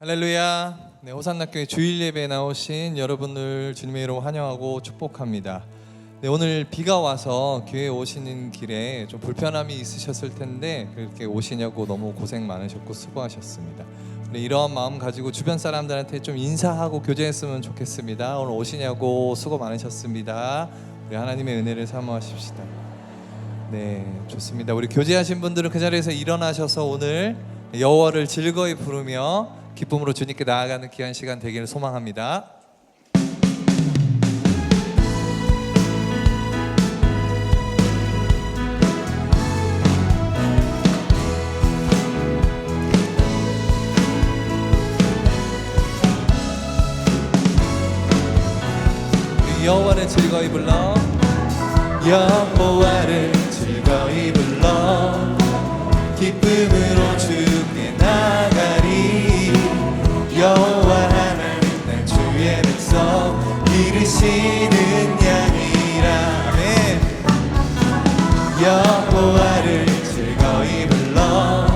할렐루야. 네, 호산나교회 주일 예배에 나오신 여러분을 주님의 이름으로 환영하고 축복합니다. 네, 오늘 비가 와서 교회에 오시는 길에 좀 불편함이 있으셨을 텐데 그렇게 오시냐고 너무 고생 많으셨고 수고하셨습니다. 네, 이러한 마음 가지고 주변 사람들한테 좀 인사하고 교제했으면 좋겠습니다. 오늘 오시냐고 수고 많으셨습니다. 우리 하나님의 은혜를 사모하십시다. 네, 좋습니다. 우리 교제하신 분들은 그 자리에서 일어나셔서 오늘 여호와를 즐거이 부르며 기쁨으로 주님께 나아가는 귀한 시간 되기를 소망합니다. 여호와를 즐거이 불러, 여호와를 즐거이 불러, 기쁨으로 주께 나가리. 여호와 하나님 날 주의 백성 기르시는 양이라. 네. 여호와를 즐거이 불러,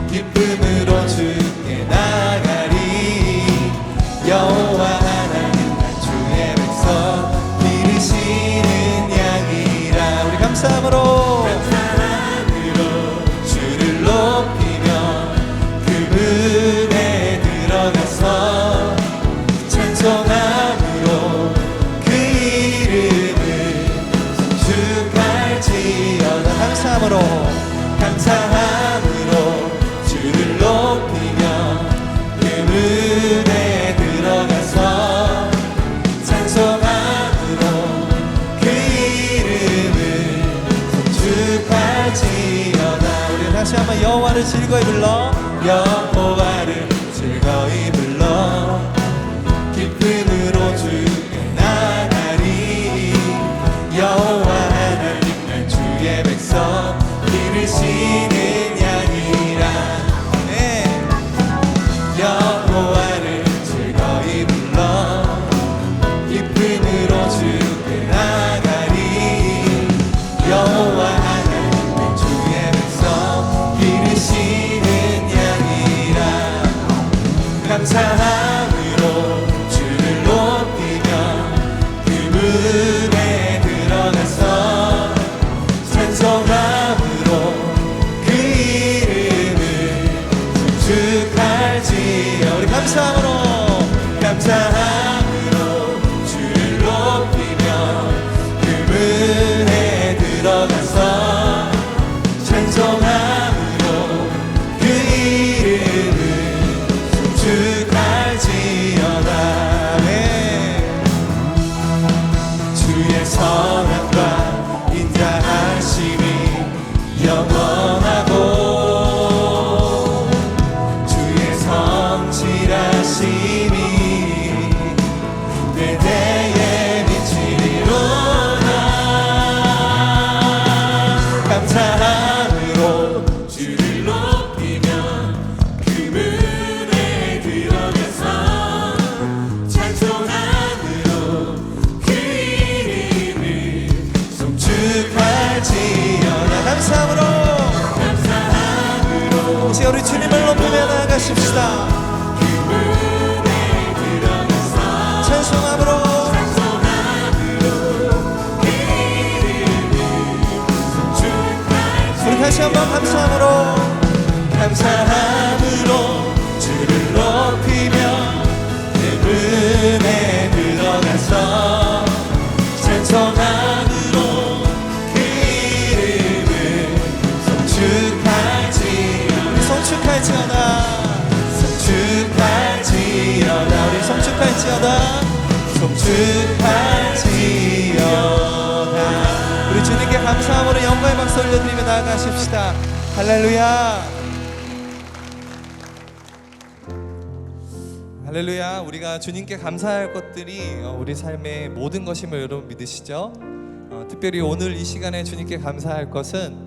기쁨으로 주께 나가리. 여호와 하나님 날 주의 백성 기르시는 양이라. 우리 감사함으로 주를 높이며 그분의 들어가서 찬송함으로 그 이름을 축할지어다. 감사함으로 주를 높이며 그분의 들어가서 찬송함으로 그 이름을 축할지어다. 우리 다시 한번 여호와를 즐거이 불러, 여호와를 즐거이 불러, 기쁨으로 주께 나가리. 여호와 하나님 날 주의 백성 기르시는 양이라. 네. 여호와를 즐거이 불러, 기쁨으로 주께 나가리. 여호와 하나님 날 주의 백성 기르시는 양이라. 감사함으로 주를 높이며 그분에 들어가서 찬송함으로 그 이름을 축할지어. 우리 감사함으로 주를 높이며 그분에 들어가서 찬송함으로 그 이름을 축할지어다. 네. 주의 선함과 인자하심이 영원하고 주의 성실하심이 대대에 미치리로다. 감사함으로 주를 높이며 그분에 들어가서 찬송함으로 그 이름을 송축할지어다. 감사함으로 이제 우리 주님을 높이며 나아가십시다. 그분에 들어가서 찬송함으로 그 이름을 송축할지어다. 우리 다시 한번 감사함으로 주를 높이며 그분에 들어가서 찬송함으로 그 이름을 송축할지어다. 우리 송축할지어다. 우리 송축할지어다. 우리 주님께 감사함으로 영광의 박수 올려드리며 나아가십시다. 할렐루야. 할렐루야. 우리가 주님께 감사할 것들이 우리 삶의 모든 것임을 여러분 믿으시죠? 특별히 오늘 이 시간에 주님께 감사할 것은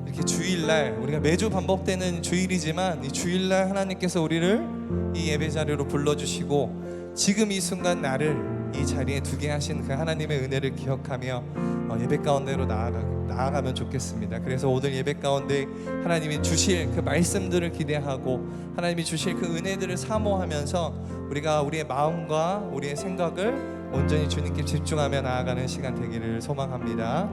이렇게 주일날, 우리가 매주 반복되는 주일이지만 이 주일날 하나님께서 우리를 이 예배 자리로 불러주시고 지금 이 순간 나를 이 자리에 두게 하신 그 하나님의 은혜를 기억하며 예배 가운데로 나아가고 나아가면 좋겠습니다. 그래서 오늘 예배 가운데 하나님이 주실 그 말씀들을 기대하고 하나님이 주실 그 은혜들을 사모하면서 우리가 우리의 마음과 우리의 생각을 온전히 주님께 집중하며 나아가는 시간 되기를 소망합니다.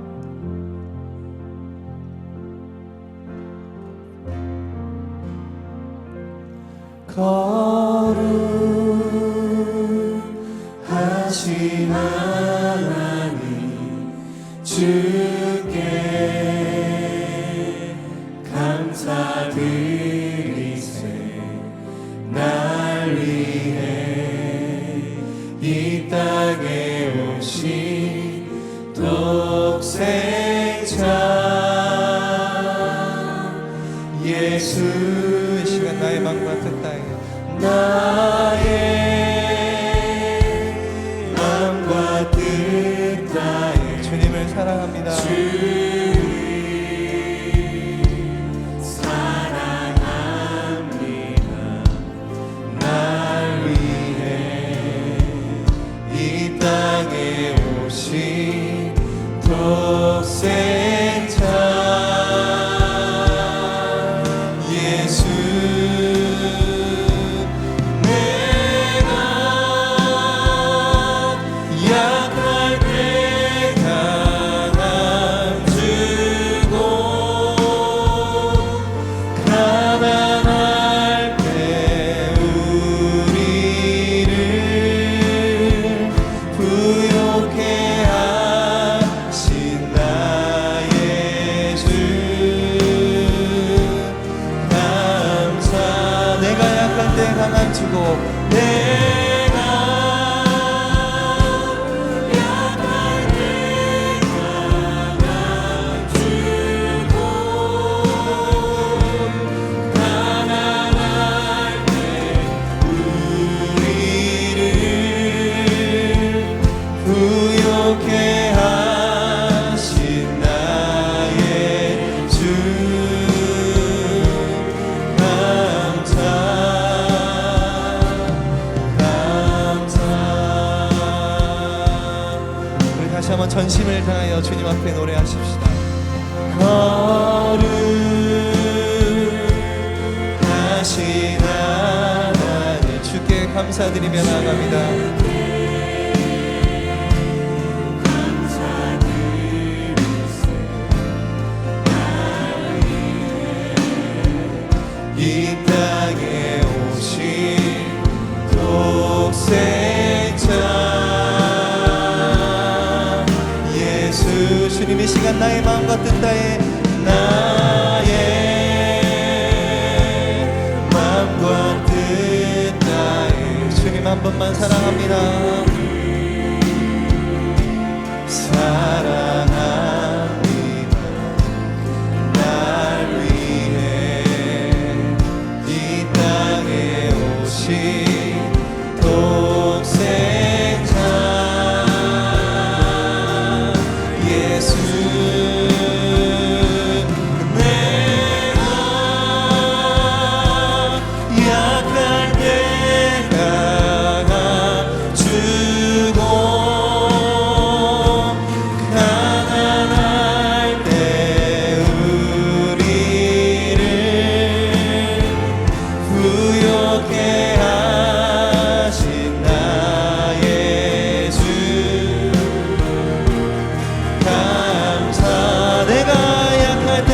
거룩하신 하나님 주께 감사드리세. 날 위해 이 땅에 오신 독생자 예수. 이 시간 나의 마음과 뜻다에 나의 마음과 뜻다에 주님을 사랑합니다. 사랑합니다. 날 위해 이 땅에 오신 독생자 예수. 전심을 다하여 주님 앞에 노래하십시다. 거룩하신 하나님 주께 감사드리며 나아갑니다. 이 땅에 오신 독생자 주님 이 시간 나의 마음과 뜻다에 나의 마음과 뜻다에 주님 한 번만 사랑합니다. 사랑합니다. 날 위해 이 땅에 오신 독생자 예수. 내가 약할 때 강함주고 가난할 때 우리를 부욕해 하신 나의 주 감사. 내가 약할 때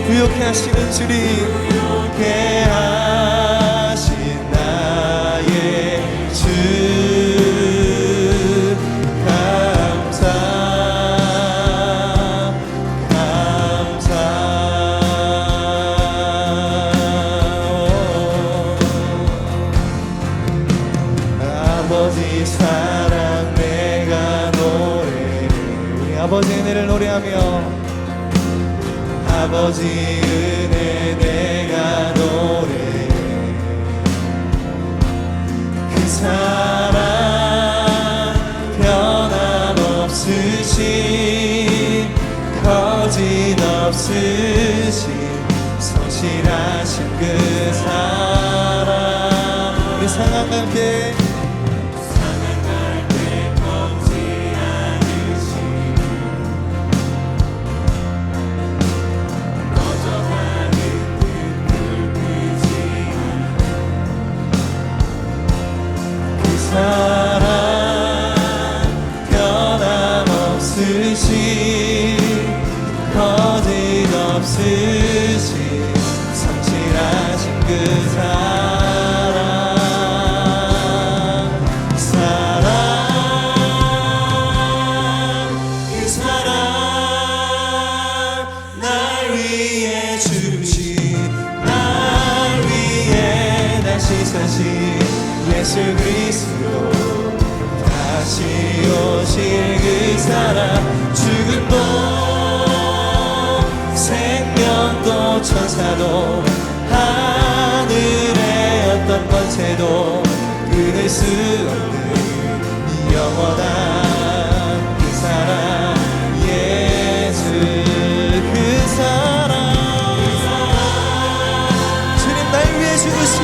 부욕해 하시는 주님, 부욕해 하신 나의 주 감사. 아버지 사랑 내가 노래해. 우리 아버지의 은혜를 노래하며 아버지 은혜 내가 노래해. 그 사랑 변함없으 그 사랑 우리 상한 갈때 사랑 변함없으신 거짓없으신 성실하신 그 사랑 사랑 그 사랑 날 위해 주신 날 위해 다시 사신 예수 그리스도 다시 오실 그 사랑 죽음도 생명도 천사도 하늘의 어떤 권세도 끊을 수 없는 영원한 그 사랑 예수 그 사랑 주님 날 위해 죽으신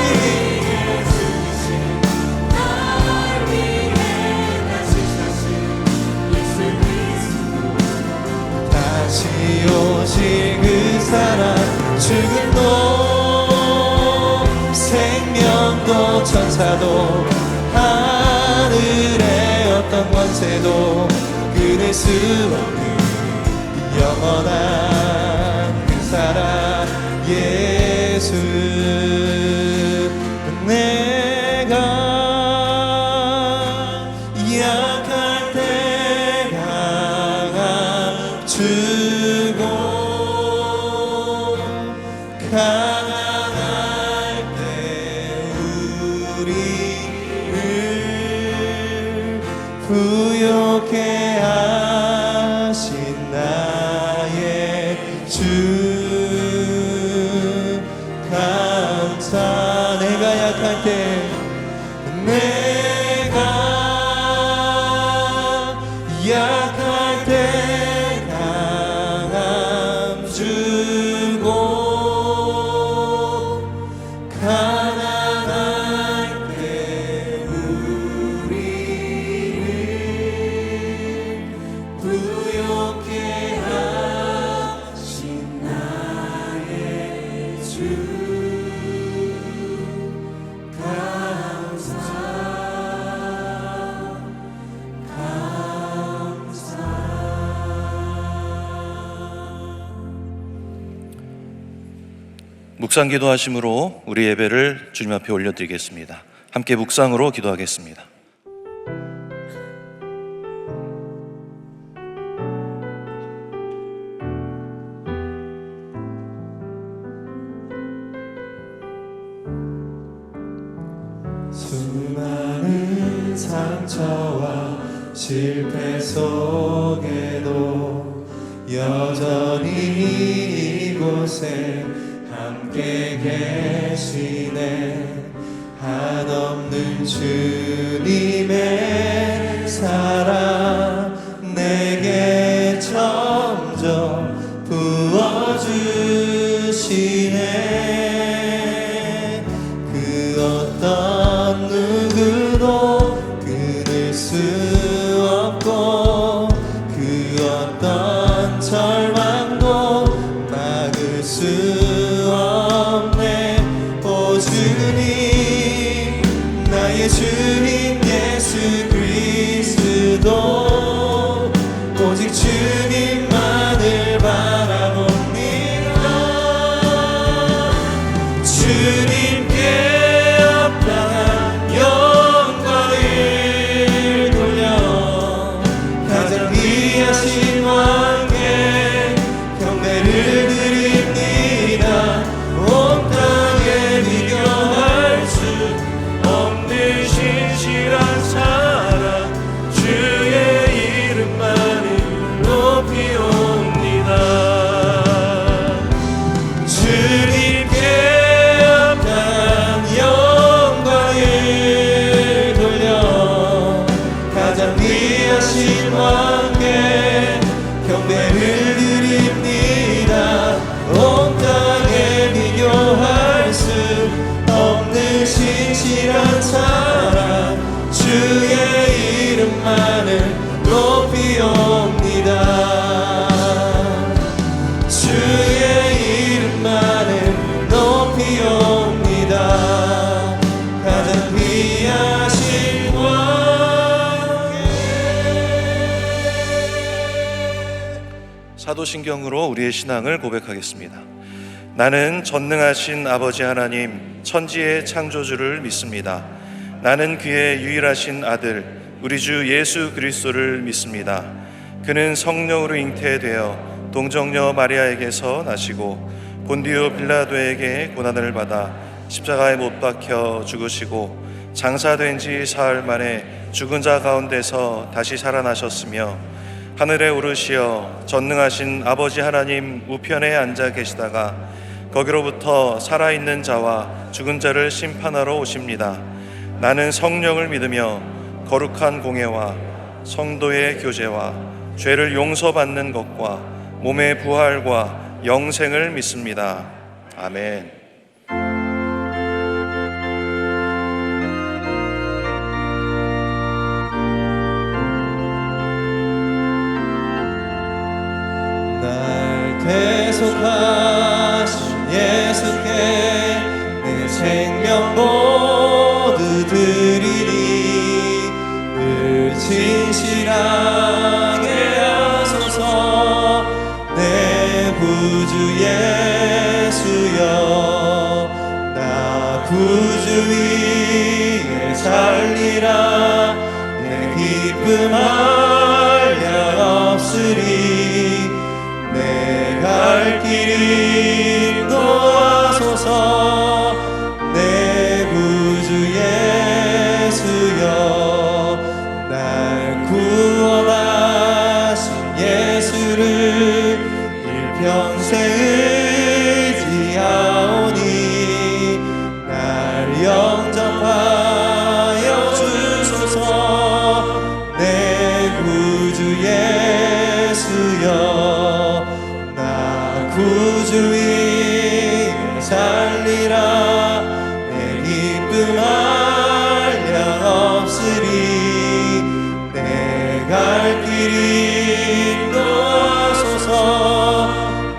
다시 오실 그 사랑 죽음도 생명도 천사도 하늘의 어떤 권세도 끊을 수 없는 영원한 그 사랑 예수 내가 약할 때 주고 강할 때 우리를 부욕해 하신 나의 주 감사 내가 약할 때 내가 약할 때 주고 가난할 때 우리를 부욕해 하신 나의 주 감사 묵상 기도하심으로 우리 예배를 주님 앞에 올려드리겠습니다. 함께 묵상으로 기도하겠습니다. 수많은 상처와 실패 속에도 여전히 이곳에 함께 계시네 한없는 주님의 사랑 내게 점점 부어주시네 그 어떤 누구도 끊을 수 없고 그 어떤 절망도 막을 수 없네 오 주님 나의 주님 예수 그리스도 오직 주님만을 바라봅니다 주님께 합당한 영광을 돌려 가장 귀하신 왕께 경배를 드립니다 온 땅에 비교할 수 없는 신실한 사랑 주의 이름만을 높이옵니다 주님께 합당한 사도신경으로 우리의 신앙을 고백하겠습니다. 나는 전능하신 아버지 하나님 천지의 창조주를 믿습니다. 나는 그의 유일하신 아들 우리 주 예수 그리스도를 믿습니다. 그는 성령으로 잉태되어 동정녀 마리아에게서 나시고 본디오 빌라도에게 고난을 받아 십자가에 못 박혀 죽으시고 장사된 지 사흘 만에 죽은 자 가운데서 다시 살아나셨으며 하늘에 오르시어 전능하신 아버지 하나님 우편에 앉아 계시다가 거기로부터 살아있는 자와 죽은 자를 심판하러 오십니다. 나는 성령을 믿으며 거룩한 공예와 성도의 교제와 죄를 용서받는 것과 몸의 부활과 영생을 믿습니다. 아멘. 날 대속하신 예수께 내 생명 모두 드리니 늘 진실하게 하소서. 내 구주 예수여 나 구주 위에 살리라. 내 기쁨 한량 없으리. 내 갈 길 인도하소서. 내 구주 예수여 날 구원하신 예수를 일평생 의지하오니 날 영접하여 주소서. 내 구주 예수여 구주 위에 살리라. 내 기쁨 한량 없으리. 내 갈 길 인도하소서.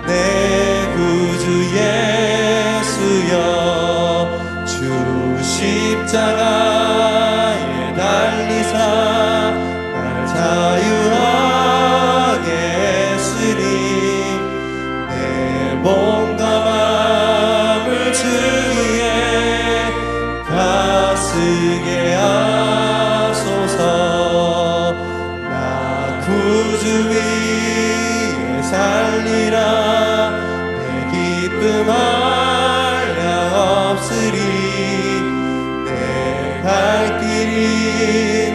내 구주 예수여 주 십자가에 달리사 날 자유하게 했으니 몸과 마음을 주위에 가쓰게 하소서. 나 구주 위에 살리라. 내 기쁨 한량 없으리. 내 갈 길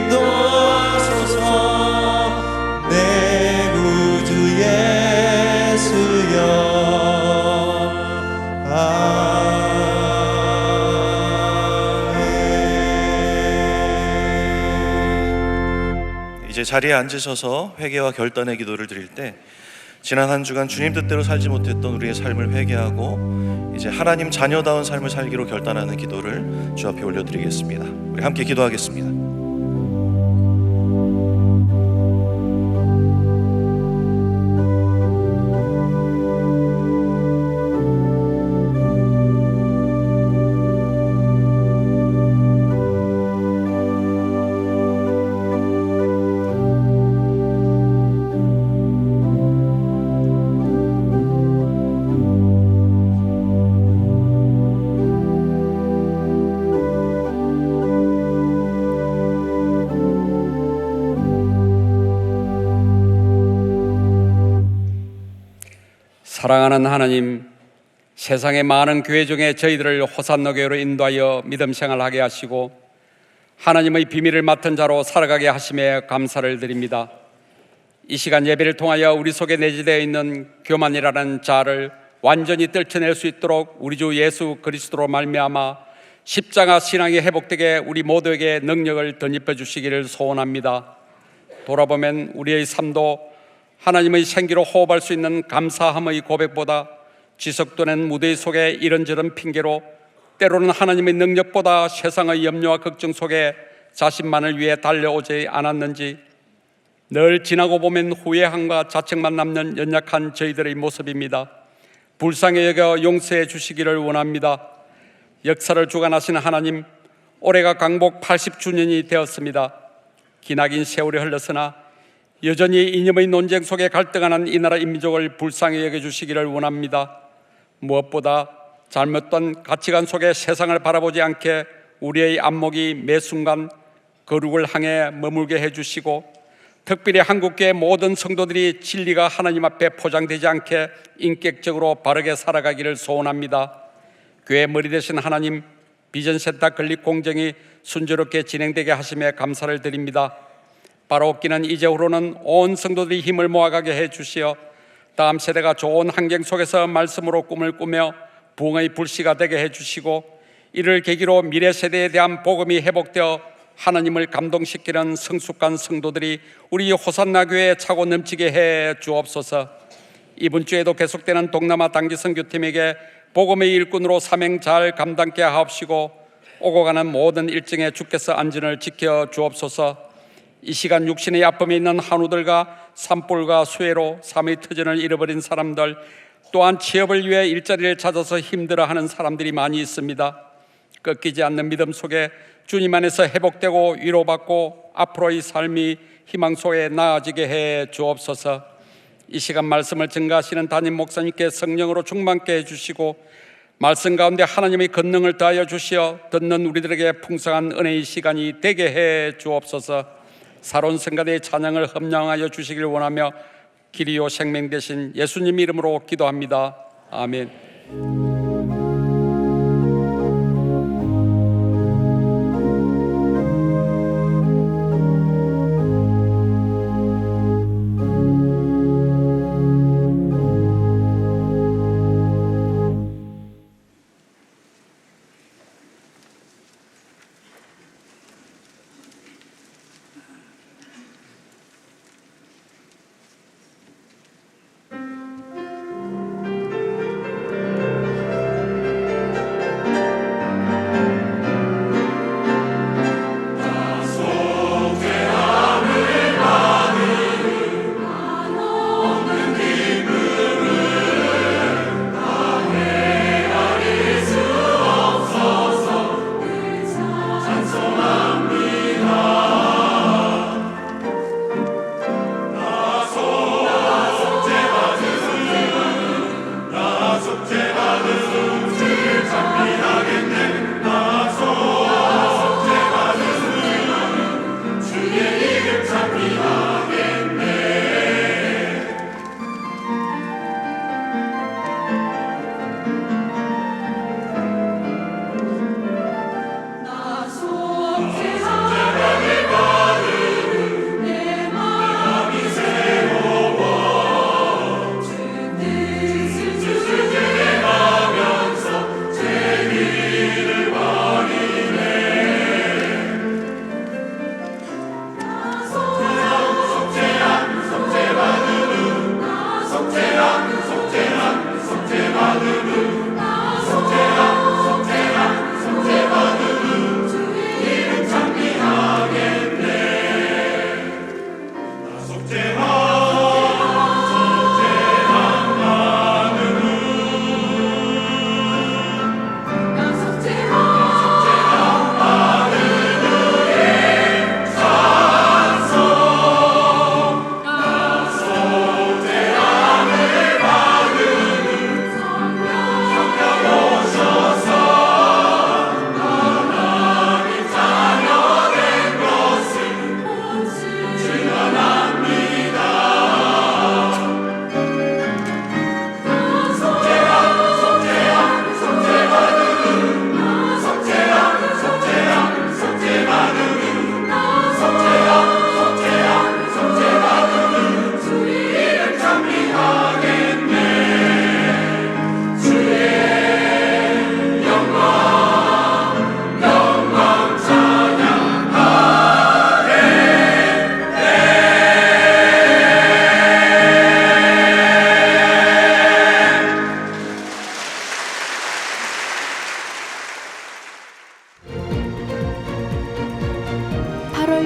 인도하소서. 내 구주 예수여 이제 자리에 앉으셔서 회개와 결단의 기도를 드릴 때 지난 한 주간 주님 뜻대로 살지 못했던 우리의 삶을 회개하고 이제 하나님 자녀다운 삶을 살기로 결단하는 기도를 주 앞에 올려드리겠습니다. 우리 함께 기도하겠습니다. 사랑하는 하나님, 세상의 많은 교회 중에 저희들을 호산나 교회로 인도하여 믿음 생활하게 하시고 하나님의 비밀을 맡은 자로 살아가게 하심에 감사를 드립니다. 이 시간 예배를 통하여 우리 속에 내재되어 있는 교만이라는 자를 완전히 떨쳐낼 수 있도록 우리 주 예수 그리스도로 말미암아 십자가 신앙이 회복되게 우리 모두에게 능력을 덧입혀 주시기를 소원합니다. 돌아보면 우리의 삶도 하나님의 생기로 호흡할 수 있는 감사함의 고백보다 지속되는 무대 속에 이런저런 핑계로 때로는 하나님의 능력보다 세상의 염려와 걱정 속에 자신만을 위해 달려오지 않았는지 늘 지나고 보면 후회함과 자책만 남는 연약한 저희들의 모습입니다. 불쌍히 여겨 용서해 주시기를 원합니다. 역사를 주관하신 하나님, 올해가 강복 80주년이 되었습니다. 기나긴 세월이 흘렀으나 여전히 이념의 논쟁 속에 갈등하는 이 나라 인민족을 불쌍히 여겨주시기를 원합니다. 무엇보다 잘못된 가치관 속에 세상을 바라보지 않게 우리의 안목이 매 순간 거룩을 향해 머물게 해주시고, 특별히 한국교회 모든 성도들이 진리가 하나님 앞에 포장되지 않게 인격적으로 바르게 살아가기를 소원합니다. 교회 머리 되신 하나님, 비전 세탁 건립 공정이 순조롭게 진행되게 하심에 감사를 드립니다. 바로옵기는 이제후로는 온 성도들이 힘을 모아가게 해주시어 다음 세대가 좋은 환경 속에서 말씀으로 꿈을 꾸며 부흥의 불씨가 되게 해주시고, 이를 계기로 미래 세대에 대한 복음이 회복되어 하나님을 감동시키는 성숙한 성도들이 우리 호산나 교회에 차고 넘치게 해 주옵소서. 이번 주에도 계속되는 동남아 단기 선교팀에게 복음의 일꾼으로 사명 잘 감당케 하옵시고, 오고 가는 모든 일정에 주께서 안전을 지켜 주옵소서. 이 시간 육신의 아픔에 있는 한우들과 산불과 수해로 삶의 터전을 잃어버린 사람들, 또한 취업을 위해 일자리를 찾아서 힘들어하는 사람들이 많이 있습니다. 꺾이지 않는 믿음 속에 주님 안에서 회복되고 위로받고 앞으로의 삶이 희망 속에 나아지게 해 주옵소서. 이 시간 말씀을 증거하시는 담임 목사님께 성령으로 충만케 해주시고, 말씀 가운데 하나님의 권능을 더하여 주시어 듣는 우리들에게 풍성한 은혜의 시간이 되게 해 주옵소서. 살아온 성가대의 찬양을 험양하여 주시길 원하며 길이요 생명 되신 예수님 이름으로 기도합니다. 아멘.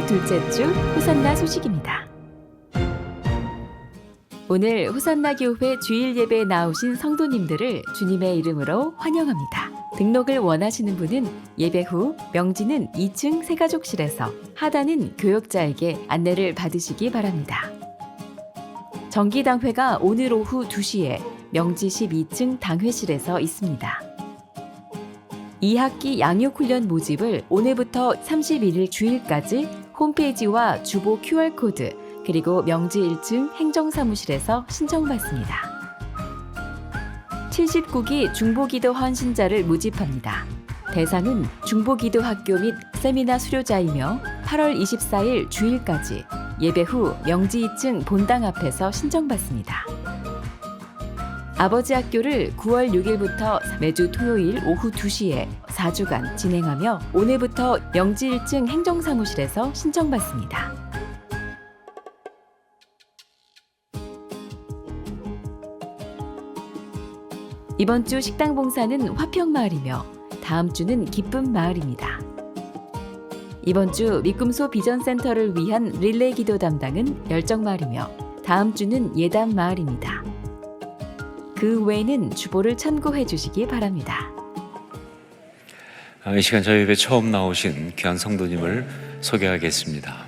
둘째 주 호산나 소식입니다. 오늘 호산나 교회 주일 예배에 나오신 성도님들을 주님의 이름으로 환영합니다. 등록을 원하시는 분은 예배 후 명지는 2층 새가족실에서, 하단은 교역자에게 안내를 받으시기 바랍니다. 정기당회가 오늘 오후 2시에 명지시 2층 당회실에서 있습니다. 2학기 양육훈련 모집을 오늘부터 31일 주일까지 홈페이지와 주보 QR코드 그리고 명지 1층 행정사무실에서 신청받습니다. 79기 중보기도 헌신자를 모집합니다. 대상은 중보기도학교 및 세미나 수료자이며 8월 24일 주일까지 예배 후 명지 2층 본당 앞에서 신청받습니다. 아버지 학교를 9월 6일부터 매주 토요일 오후 2시에 4주간 진행하며 오늘부터 명지 1층 행정사무실에서 신청받습니다. 이번 주 식당 봉사는 화평마을이며 다음 주는 기쁨마을입니다. 이번 주 믿금소 비전센터를 위한 릴레이 기도 담당은 열정마을이며 다음 주는 예담마을입니다. 그 외에는 주보를 참고해 주시기 바랍니다. 이 시간 저희 예배 처음 나오신 귀한 성도님을 소개하겠습니다.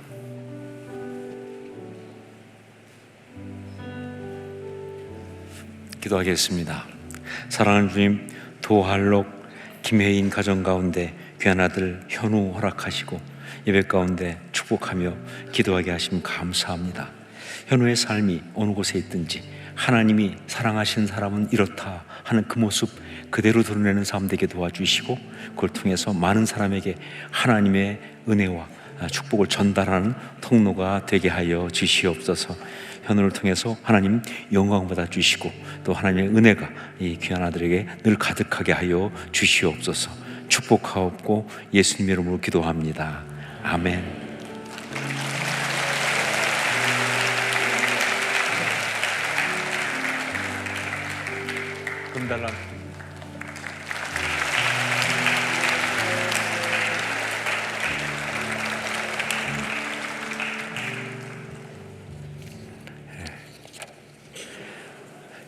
기도하겠습니다. 사랑하는 주님, 도할록 김혜인 가정 가운데 귀한 아들 현우 허락하시고 예배 가운데 축복하며 기도하게 하시면 감사합니다. 현우의 삶이 어느 곳에 있든지 하나님이 사랑하시는 사람은 이렇다 하는 그 모습 그대로 드러내는 삶 되게 도와주시고 그걸 통해서 많은 사람에게 하나님의 은혜와 축복을 전달하는 통로가 되게 하여 주시옵소서. 현우를 통해서 하나님 영광 받아 주시고 또 하나님의 은혜가 이 귀한 아들에게 늘 가득하게 하여 주시옵소서. 축복하옵고 예수님 이름으로 기도합니다. 아멘. 금 달라.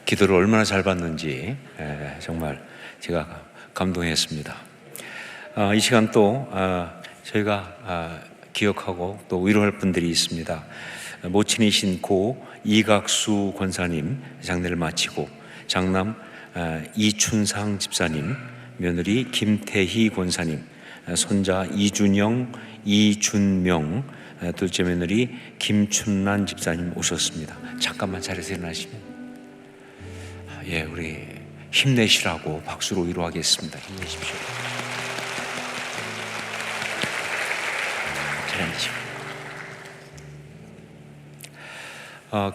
기도를 얼마나 잘 받는지 정말 제가 감동했습니다. 이 시간 또 저희가 기억하고 또 위로할 분들이 있습니다. 모친이신 고 이각수 권사님 장례를 마치고 장남 이춘상 집사님, 며느리 김태희 권사님, 손자 이준영, 이준명, 둘째 며느리 김춘란 집사님 오셨습니다. 잠깐만 자리에서 일어나시면 예, 우리 힘내시라고 박수로 위로하겠습니다. 힘내십시오. 잘 앉으시고.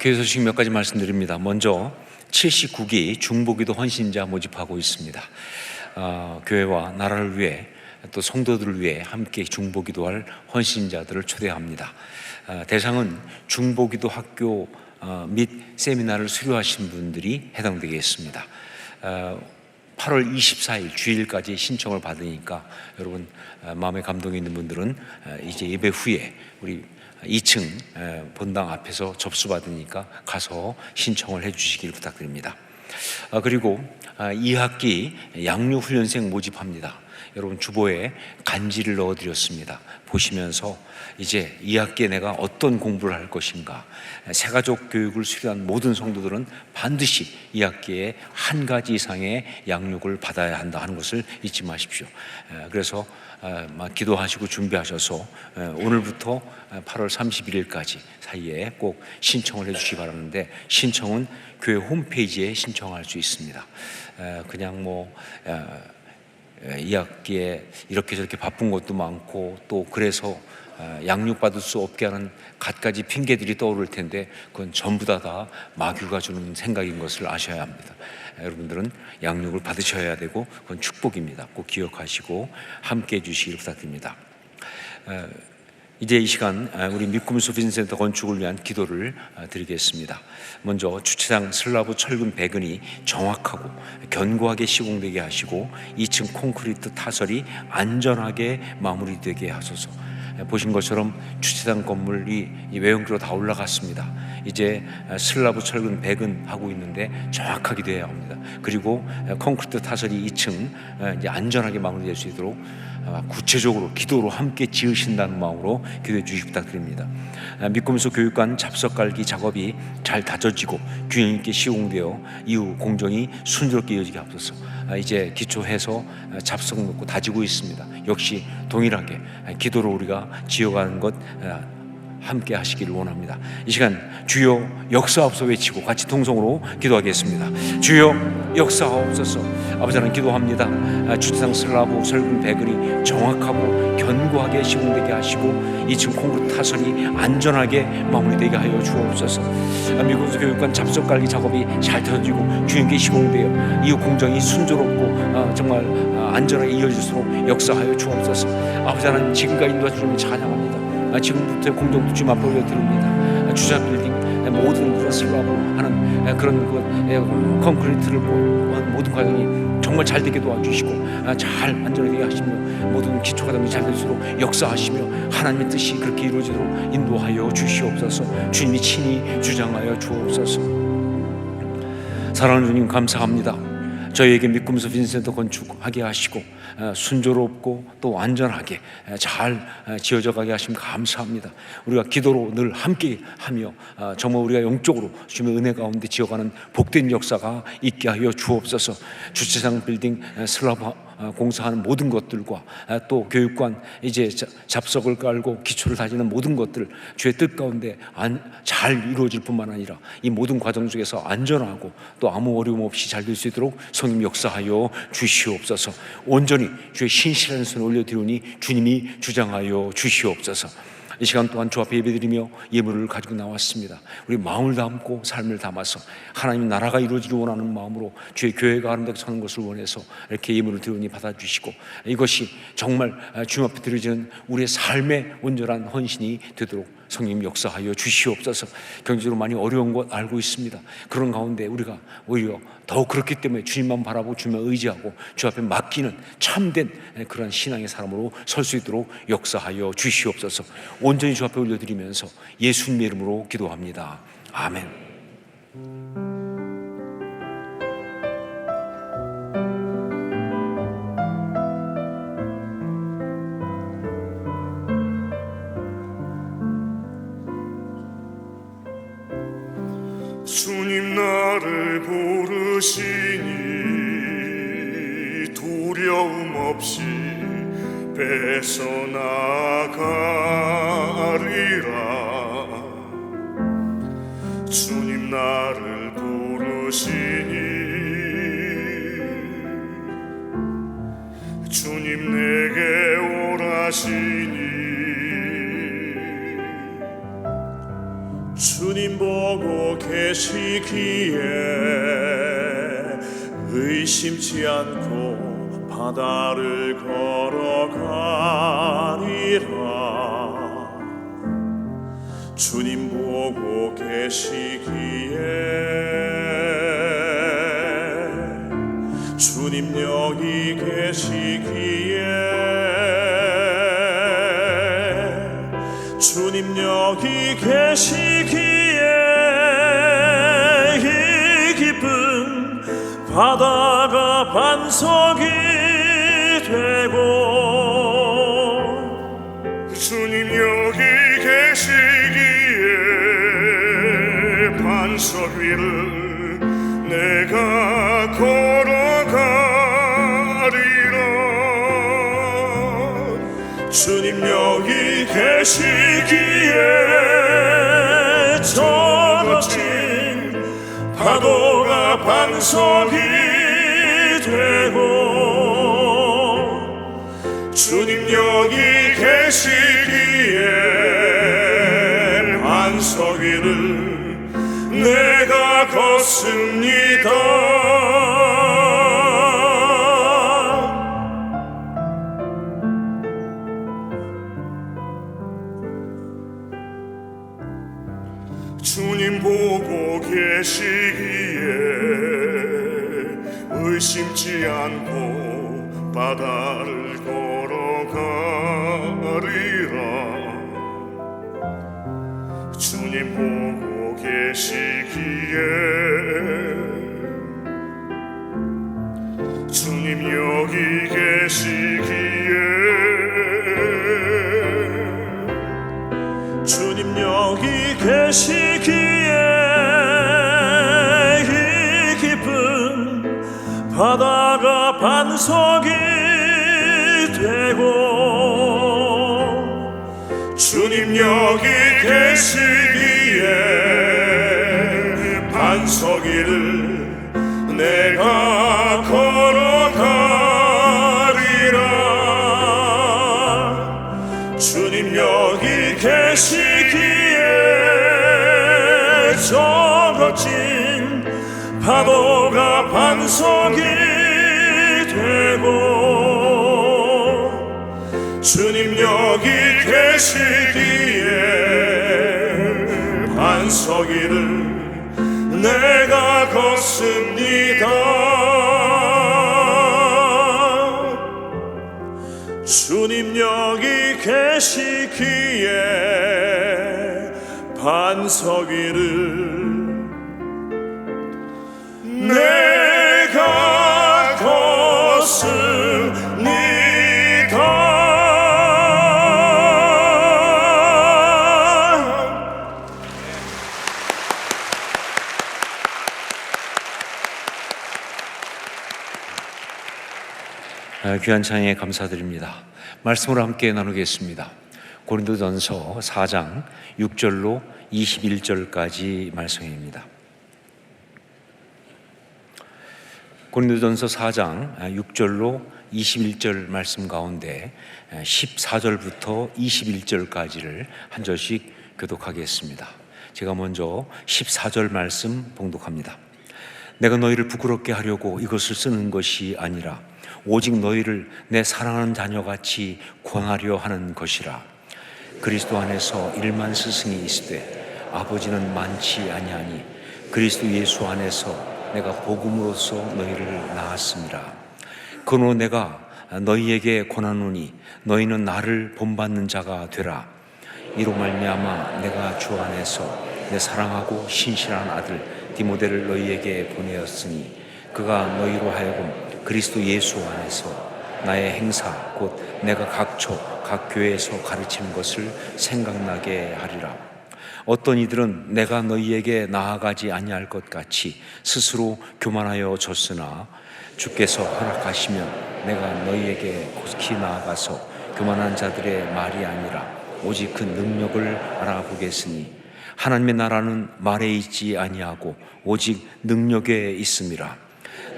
교회 소식 몇 가지 말씀드립니다. 먼저 79기 중보기도 헌신자 모집하고 있습니다. 교회와 나라를 위해 또 성도들을 위해 함께 중보기도할 헌신자들을 초대합니다. 대상은 중보기도 학교 및 세미나를 수료하신 분들이 해당되겠습니다. 8월 24일 주일까지 신청을 받으니까 여러분 마음에 감동이 있는 분들은 이제 예배 후에 우리 2층 본당 앞에서 접수받으니까 가서 신청을 해주시길 부탁드립니다. 그리고 2학기 양육훈련생 모집합니다. 여러분 주보에 간지를 넣어드렸습니다. 보시면서 이제 2학기에 내가 어떤 공부를 할 것인가. 새가족 교육을 수료한 모든 성도들은 반드시 2학기에 한 가지 이상의 양육을 받아야 한다 하는 것을 잊지 마십시오. 그래서 기도하시고 준비하셔서 오늘부터 8월 31일까지 사이에 꼭 신청을 해주시기 바라는데, 신청은 교회 홈페이지에 신청할 수 있습니다. 그냥 2학기에 이렇게 저렇게 바쁜 것도 많고 또 그래서 양육받을 수 없게 하는 갖가지 핑계들이 떠오를 텐데 그건 전부 다 마귀가 주는 생각인 것을 아셔야 합니다. 여러분들은 양육을 받으셔야 되고 그건 축복입니다. 꼭 기억하시고 함께 해주시길 부탁드립니다. 이제 이 시간 우리 믿금소 비전센터 건축을 위한 기도를 드리겠습니다. 먼저 주차장 슬라브 철근 배근이 정확하고 견고하게 시공되게 하시고 2층 콘크리트 타설이 안전하게 마무리되게 하소서. 보신 것처럼 주차장 건물이 외형으로 다 올라갔습니다. 이제 슬라브 철근 배근하고 있는데 정확하게 되어야 합니다. 그리고 콘크리트 타설이 2층 이제 안전하게 마무리될 수 있도록 구체적으로 기도로 함께 지으신다는 마음으로 기도해 주시기 부탁드립니다. 믿음소 교육관 잡석 깔기 작업이 잘 다져지고 균형 있게 시공되어 이후 공정이 순조롭게 이어지게 하옵소서. 이제 기초해서 잡석 놓고 다지고 있습니다. 역시 동일하게 기도로 우리가 지어가는 것 함께 하시기를 원합니다. 이 시간 주여 역사하옵소서 외치고 같이 통성으로 기도하겠습니다. 주여 역사하옵소서. 아버지, 하나님 기도합니다. 주차장 슬라브 설금 배근이 정확하고 견고하게 시공되게 하시고 2층 콘크리트 타설이 안전하게 마무리되게 하여 주옵소서. 미국에서 교육관 잡석 깔기 작업이 잘 터지고 균형 있게 시공되어 이후 공정이 순조롭고 정말 안전하게 이어질수록 역사하여 주옵소서. 아버지, 하나님 지금까지 인도해 주님을 찬양합니다. 지금부터 공동도 주님 앞에 올려드립니다. 주차 빌딩 모든 그런 슬라브 하는 그런 콘크리트를 모든 과정이 정말 잘 되게 도와주시고 잘 안전하게 하시며 모든 기초 과정이 잘 될수록 역사하시며 하나님의 뜻이 그렇게 이루어지도록 인도하여 주시옵소서. 주님이 친히 주장하여 주옵소서. 사랑하는 주님, 감사합니다. 저희에게 믿음소 빈센터 건축하게 하시고 순조롭고 또 안전하게 잘 지어져 가게 하시면 감사합니다. 우리가 기도로 늘 함께 하며 정말 우리가 영적으로 주님의 은혜 가운데 지어가는 복된 역사가 있게 하여 주옵소서. 주차장 빌딩 슬라브 공사하는 모든 것들과 또 교육관 이제 잡석을 깔고 기초를 다지는 모든 것들 주의 뜻 가운데 잘 이루어질 뿐만 아니라 이 모든 과정 속에서 안전하고 또 아무 어려움 없이 잘 될 수 있도록 성령 역사하여 주시옵소서. 온전히 주의 신실한 손을 올려드리오니 주님이 주장하여 주시옵소서. 이 시간 또한 주 앞에 예배드리며 예물을 가지고 나왔습니다. 우리 마음을 담고 삶을 담아서 하나님 나라가 이루어지기 원하는 마음으로 주의 교회가 아름답게 사는 것을 원해서 이렇게 예물을 드리니 받아주시고 이것이 정말 주님 앞에 드려지는 우리의 삶의 온전한 헌신이 되도록 성령 역사하여 주시옵소서. 경제적으로 많이 어려운 것 알고 있습니다. 그런 가운데 우리가 오히려 더욱 그렇기 때문에 주님만 바라보고 주님만 의지하고 주 앞에 맡기는 참된 그런 신앙의 사람으로 설 수 있도록 역사하여 주시옵소서. 온전히 주 앞에 올려드리면서 예수님의 이름으로 기도합니다. 아멘. 주님 나를 부르시니 두려움 없이 뺏어나가리라. 주님 나를 부르시니 주님 내게 오라시니 주님 보고 계시기에 의심치 않고 바다를 걸어가리라. 주님 보고 계시기에 주님 여기 계시기에 주님 여기 계시기에 이 깊은 바다가 반석이 되고 주님 여기 계시기에 반석 위를 내가 걸어가리라. 주님 여기 계시기에 저 멋진 파도가 반석이 되고 주님 여기 계시기에 반석 위를 내가 걷습니다. 주님 보고 계시기에 의심치 않고 바다를 걸어가리라. 주님 보고 계시기에 주님 여기 계시기에 주님 여기 계시기에 이 깊은 바다가 반석이 되고 주님 여기 계시기에 반석이를 내가 걸어가리라 주님 여기 계시기에 저 거친 파도가 반석이 되고 주님 여기 계시기에 반석이를 내가 걷습니다 주님 여기 계시기에 반석이를 내가 걷습니다 귀한 찬양에 감사드립니다. 말씀으로 함께 나누겠습니다. 고린도전서 4장 6절로 21절까지 말씀입니다. 고린도전서 4장 6절로 21절 말씀 가운데 14절부터 21절까지를 한 절씩 교독하겠습니다. 제가 먼저 14절 말씀 봉독합니다. 내가 너희를 부끄럽게 하려고 이것을 쓰는 것이 아니라 오직 너희를 내 사랑하는 자녀같이 권하려 하는 것이라. 그리스도 안에서 1만 스승이 있으되 아버지는 많지 아니하니 그리스도 예수 안에서 내가 복음으로써 너희를 낳았습니다. 그러므로 내가 너희에게 권하노니 너희는 나를 본받는 자가 되라. 이로 말미암아 내가 주 안에서 내 사랑하고 신실한 아들 디모데를 너희에게 보내었으니 그가 너희로 하여금 그리스도 예수 안에서 나의 행사 곧 내가 각처 각 교회에서 가르치는 것을 생각나게 하리라. 어떤 이들은 내가 너희에게 나아가지 아니할 것 같이 스스로 교만하여 졌으나 주께서 허락하시면 내가 너희에게 곧히 나아가서 교만한 자들의 말이 아니라 오직 그 능력을 알아보겠으니 하나님의 나라는 말에 있지 아니하고 오직 능력에 있음이라.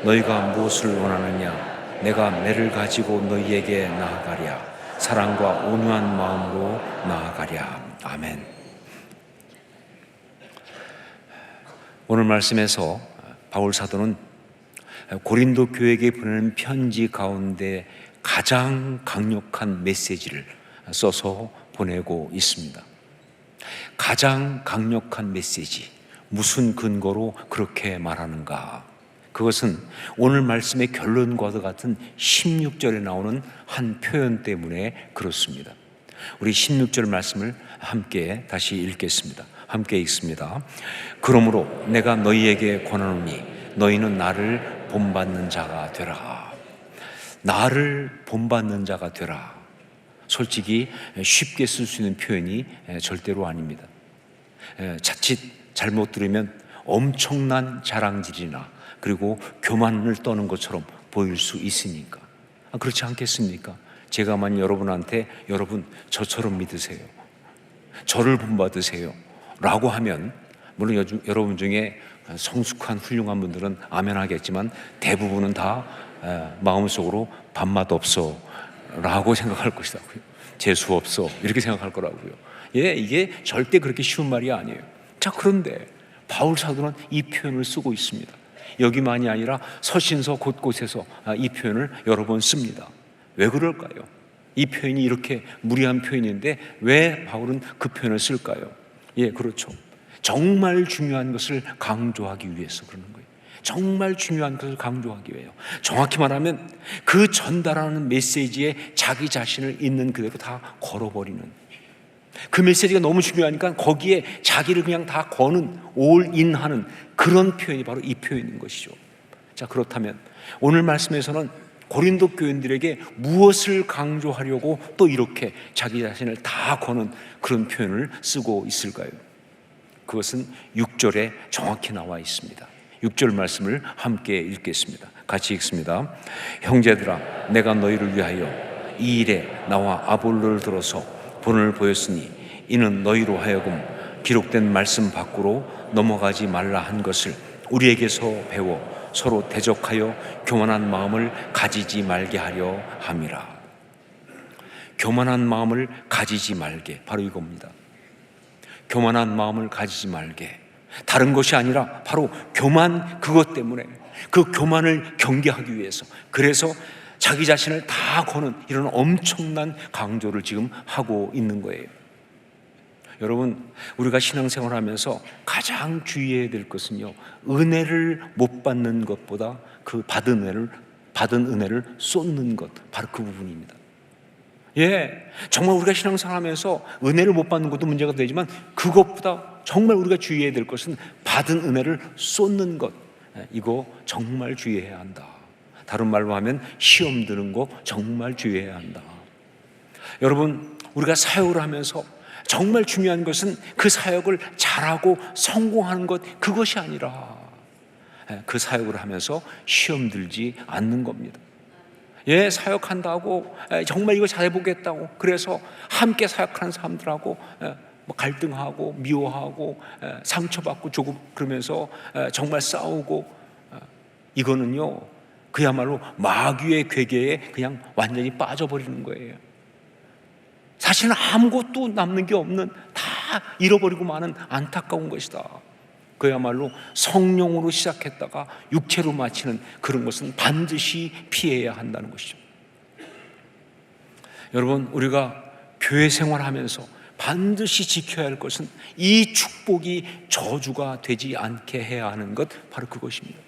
너희가 무엇을 원하느냐? 내가 매를 가지고 너희에게 나아가랴. 사랑과 온유한 마음으로 나아가랴. 아멘. 오늘 말씀에서 바울 사도는 고린도 교회에게 보내는 편지 가운데 가장 강력한 메시지를 써서 보내고 있습니다. 가장 강력한 메시지, 무슨 근거로 그렇게 말하는가? 그것은 오늘 말씀의 결론과도 같은 16절에 나오는 한 표현 때문에 그렇습니다. 우리 16절 말씀을 함께 다시 읽겠습니다. 함께 읽습니다. 그러므로 내가 너희에게 권하노니 너희는 나를 본받는 자가 되라. 나를 본받는 자가 되라. 솔직히 쉽게 쓸 수 있는 표현이 절대로 아닙니다. 자칫 잘못 들으면 엄청난 자랑질이나 그리고 교만을 떠는 것처럼 보일 수 있으니까. 그렇지 않겠습니까? 제가만 여러분한테 여러분 저처럼 믿으세요, 저를 본받으세요 라고 하면 물론 여러분 중에 성숙한 훌륭한 분들은 아멘 하겠지만 대부분은 다 마음속으로 밥맛 없어 라고 생각할 것이라고요. 재수 없어 이렇게 생각할 거라고요. 이게 절대 그렇게 쉬운 말이 아니에요. 자, 그런데 바울 사도는 이 표현을 쓰고 있습니다. 여기만이 아니라 서신서 곳곳에서 이 표현을 여러 번 씁니다. 왜 그럴까요? 이 표현이 이렇게 무리한 표현인데 왜 바울은 그 표현을 쓸까요? 그렇죠. 정말 중요한 것을 강조하기 위해서 그러는 거예요. 정말 중요한 것을 강조하기 위해요. 정확히 말하면 그 전달하는 메시지에 자기 자신을 있는 그대로 다 걸어버리는, 그 메시지가 너무 중요하니까 거기에 자기를 그냥 다 거는, 올인하는 그런 표현이 바로 이 표현인 것이죠. 자, 그렇다면 오늘 말씀에서는 고린도 교인들에게 무엇을 강조하려고 또 이렇게 자기 자신을 다 거는 그런 표현을 쓰고 있을까요? 그것은 6절에 정확히 나와 있습니다. 6절 말씀을 함께 읽겠습니다. 같이 읽습니다. 형제들아, 내가 너희를 위하여 이 일에 나와 아볼로를 들어서 본을 보였으니 이는 너희로 하여금 기록된 말씀 밖으로 넘어가지 말라 한 것을 우리에게서 배워 서로 대적하여 교만한 마음을 가지지 말게 하려 함이라. 교만한 마음을 가지지 말게, 바로 이겁니다. 교만한 마음을 가지지 말게. 다른 것이 아니라 바로 교만, 그것 때문에, 그 교만을 경계하기 위해서, 그래서 자기 자신을 다 거는 이런 엄청난 강조를 지금 하고 있는 거예요. 여러분, 우리가 신앙생활을 하면서 가장 주의해야 될 것은요, 은혜를 못 받는 것보다 그 받은 은혜를 쏟는 것, 바로 그 부분입니다. 예, 정말 우리가 신앙생활 하면서 은혜를 못 받는 것도 문제가 되지만 그것보다 정말 우리가 주의해야 될 것은 받은 은혜를 쏟는 것, 이거 정말 주의해야 한다. 다른 말로 하면 시험 드는 거 정말 주의해야 한다. 여러분, 우리가 사역을 하면서 정말 중요한 것은 그 사역을 잘하고 성공하는 것, 그것이 아니라 그 사역을 하면서 시험 들지 않는 겁니다. 예, 사역한다고 정말 이거 잘해보겠다고 그래서 함께 사역하는 사람들하고 갈등하고 미워하고 상처받고 조금 그러면서 정말 싸우고, 이거는요 그야말로 마귀의 괴계에 그냥 완전히 빠져버리는 거예요. 사실은 아무것도 남는 게 없는, 다 잃어버리고 마는 안타까운 것이다. 그야말로 성령으로 시작했다가 육체로 마치는 그런 것은 반드시 피해야 한다는 것이죠. 여러분, 우리가 교회 생활하면서 반드시 지켜야 할 것은 이 축복이 저주가 되지 않게 해야 하는 것, 바로 그것입니다.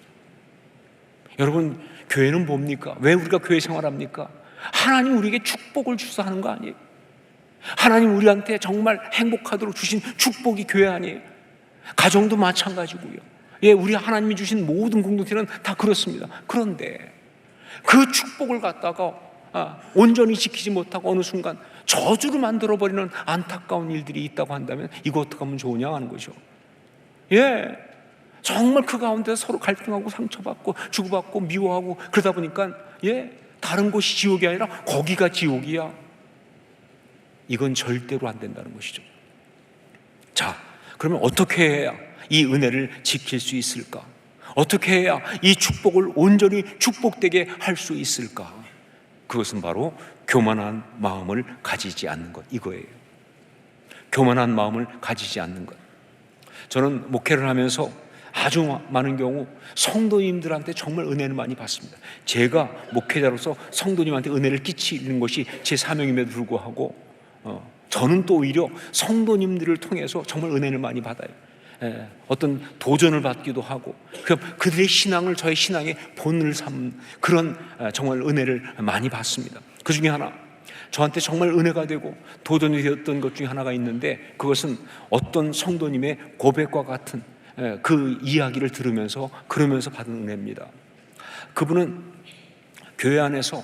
여러분, 교회는 뭡니까? 왜 우리가 교회 생활합니까? 하나님 우리에게 축복을 주사 하는 거 아니에요? 하나님 우리한테 정말 행복하도록 주신 축복이 교회 아니에요? 가정도 마찬가지고요. 예, 우리 하나님이 주신 모든 공동체는 다 그렇습니다. 그런데 그 축복을 갖다가 온전히 지키지 못하고 어느 순간 저주를 만들어버리는 안타까운 일들이 있다고 한다면 이거 어떻게 하면 좋으냐 하는 거죠. 예, 정말 그 가운데 서로 갈등하고 상처받고 주고받고 미워하고 그러다 보니까 다른 곳이 지옥이 아니라 거기가 지옥이야. 이건 절대로 안 된다는 것이죠. 자, 그러면 어떻게 해야 이 은혜를 지킬 수 있을까? 어떻게 해야 이 축복을 온전히 축복되게 할 수 있을까? 그것은 바로 교만한 마음을 가지지 않는 것, 이거예요. 교만한 마음을 가지지 않는 것. 저는 목회를 하면서 아주 많은 경우 성도님들한테 정말 은혜를 많이 받습니다. 제가 목회자로서 성도님한테 은혜를 끼치는 것이 제 사명임에도 불구하고 저는 또 오히려 성도님들을 통해서 정말 은혜를 많이 받아요. 어떤 도전을 받기도 하고 그들의 신앙을 저의 신앙의 본을 삼는 그런 정말 은혜를 많이 받습니다. 그 중에 하나, 저한테 정말 은혜가 되고 도전이 되었던 것 중에 하나가 있는데, 그것은 어떤 성도님의 고백과 같은 그 이야기를 들으면서 그러면서 받은 은혜입니다. 그분은 교회 안에서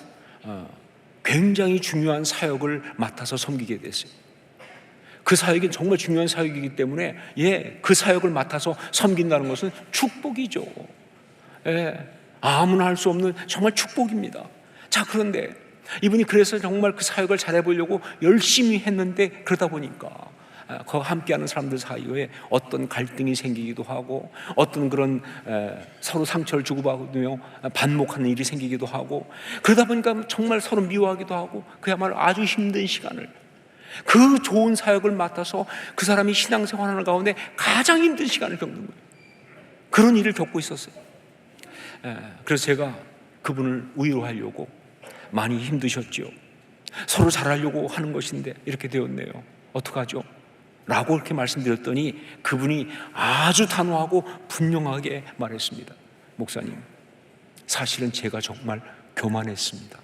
굉장히 중요한 사역을 맡아서 섬기게 됐어요. 그 사역이 정말 중요한 사역이기 때문에 그 사역을 맡아서 섬긴다는 것은 축복이죠. 아무나 할 수 없는 정말 축복입니다. 자, 그런데 이분이 그래서 정말 그 사역을 잘해보려고 열심히 했는데, 그러다 보니까 그 함께하는 사람들 사이에 어떤 갈등이 생기기도 하고 어떤 그런 서로 상처를 주고받으며 반목하는 일이 생기기도 하고, 그러다 보니까 정말 서로 미워하기도 하고, 그야말로 아주 힘든 시간을, 그 좋은 사역을 맡아서 그 사람이 신앙생활하는 가운데 가장 힘든 시간을 겪는 거예요. 그런 일을 겪고 있었어요. 그래서 제가 그분을 위로하려고, 많이 힘드셨죠, 서로 잘하려고 하는 것인데 이렇게 되었네요, 어떡하죠? 라고 이렇게 말씀드렸더니 그분이 아주 단호하고 분명하게 말했습니다. 목사님, 사실은 제가 정말 교만했습니다.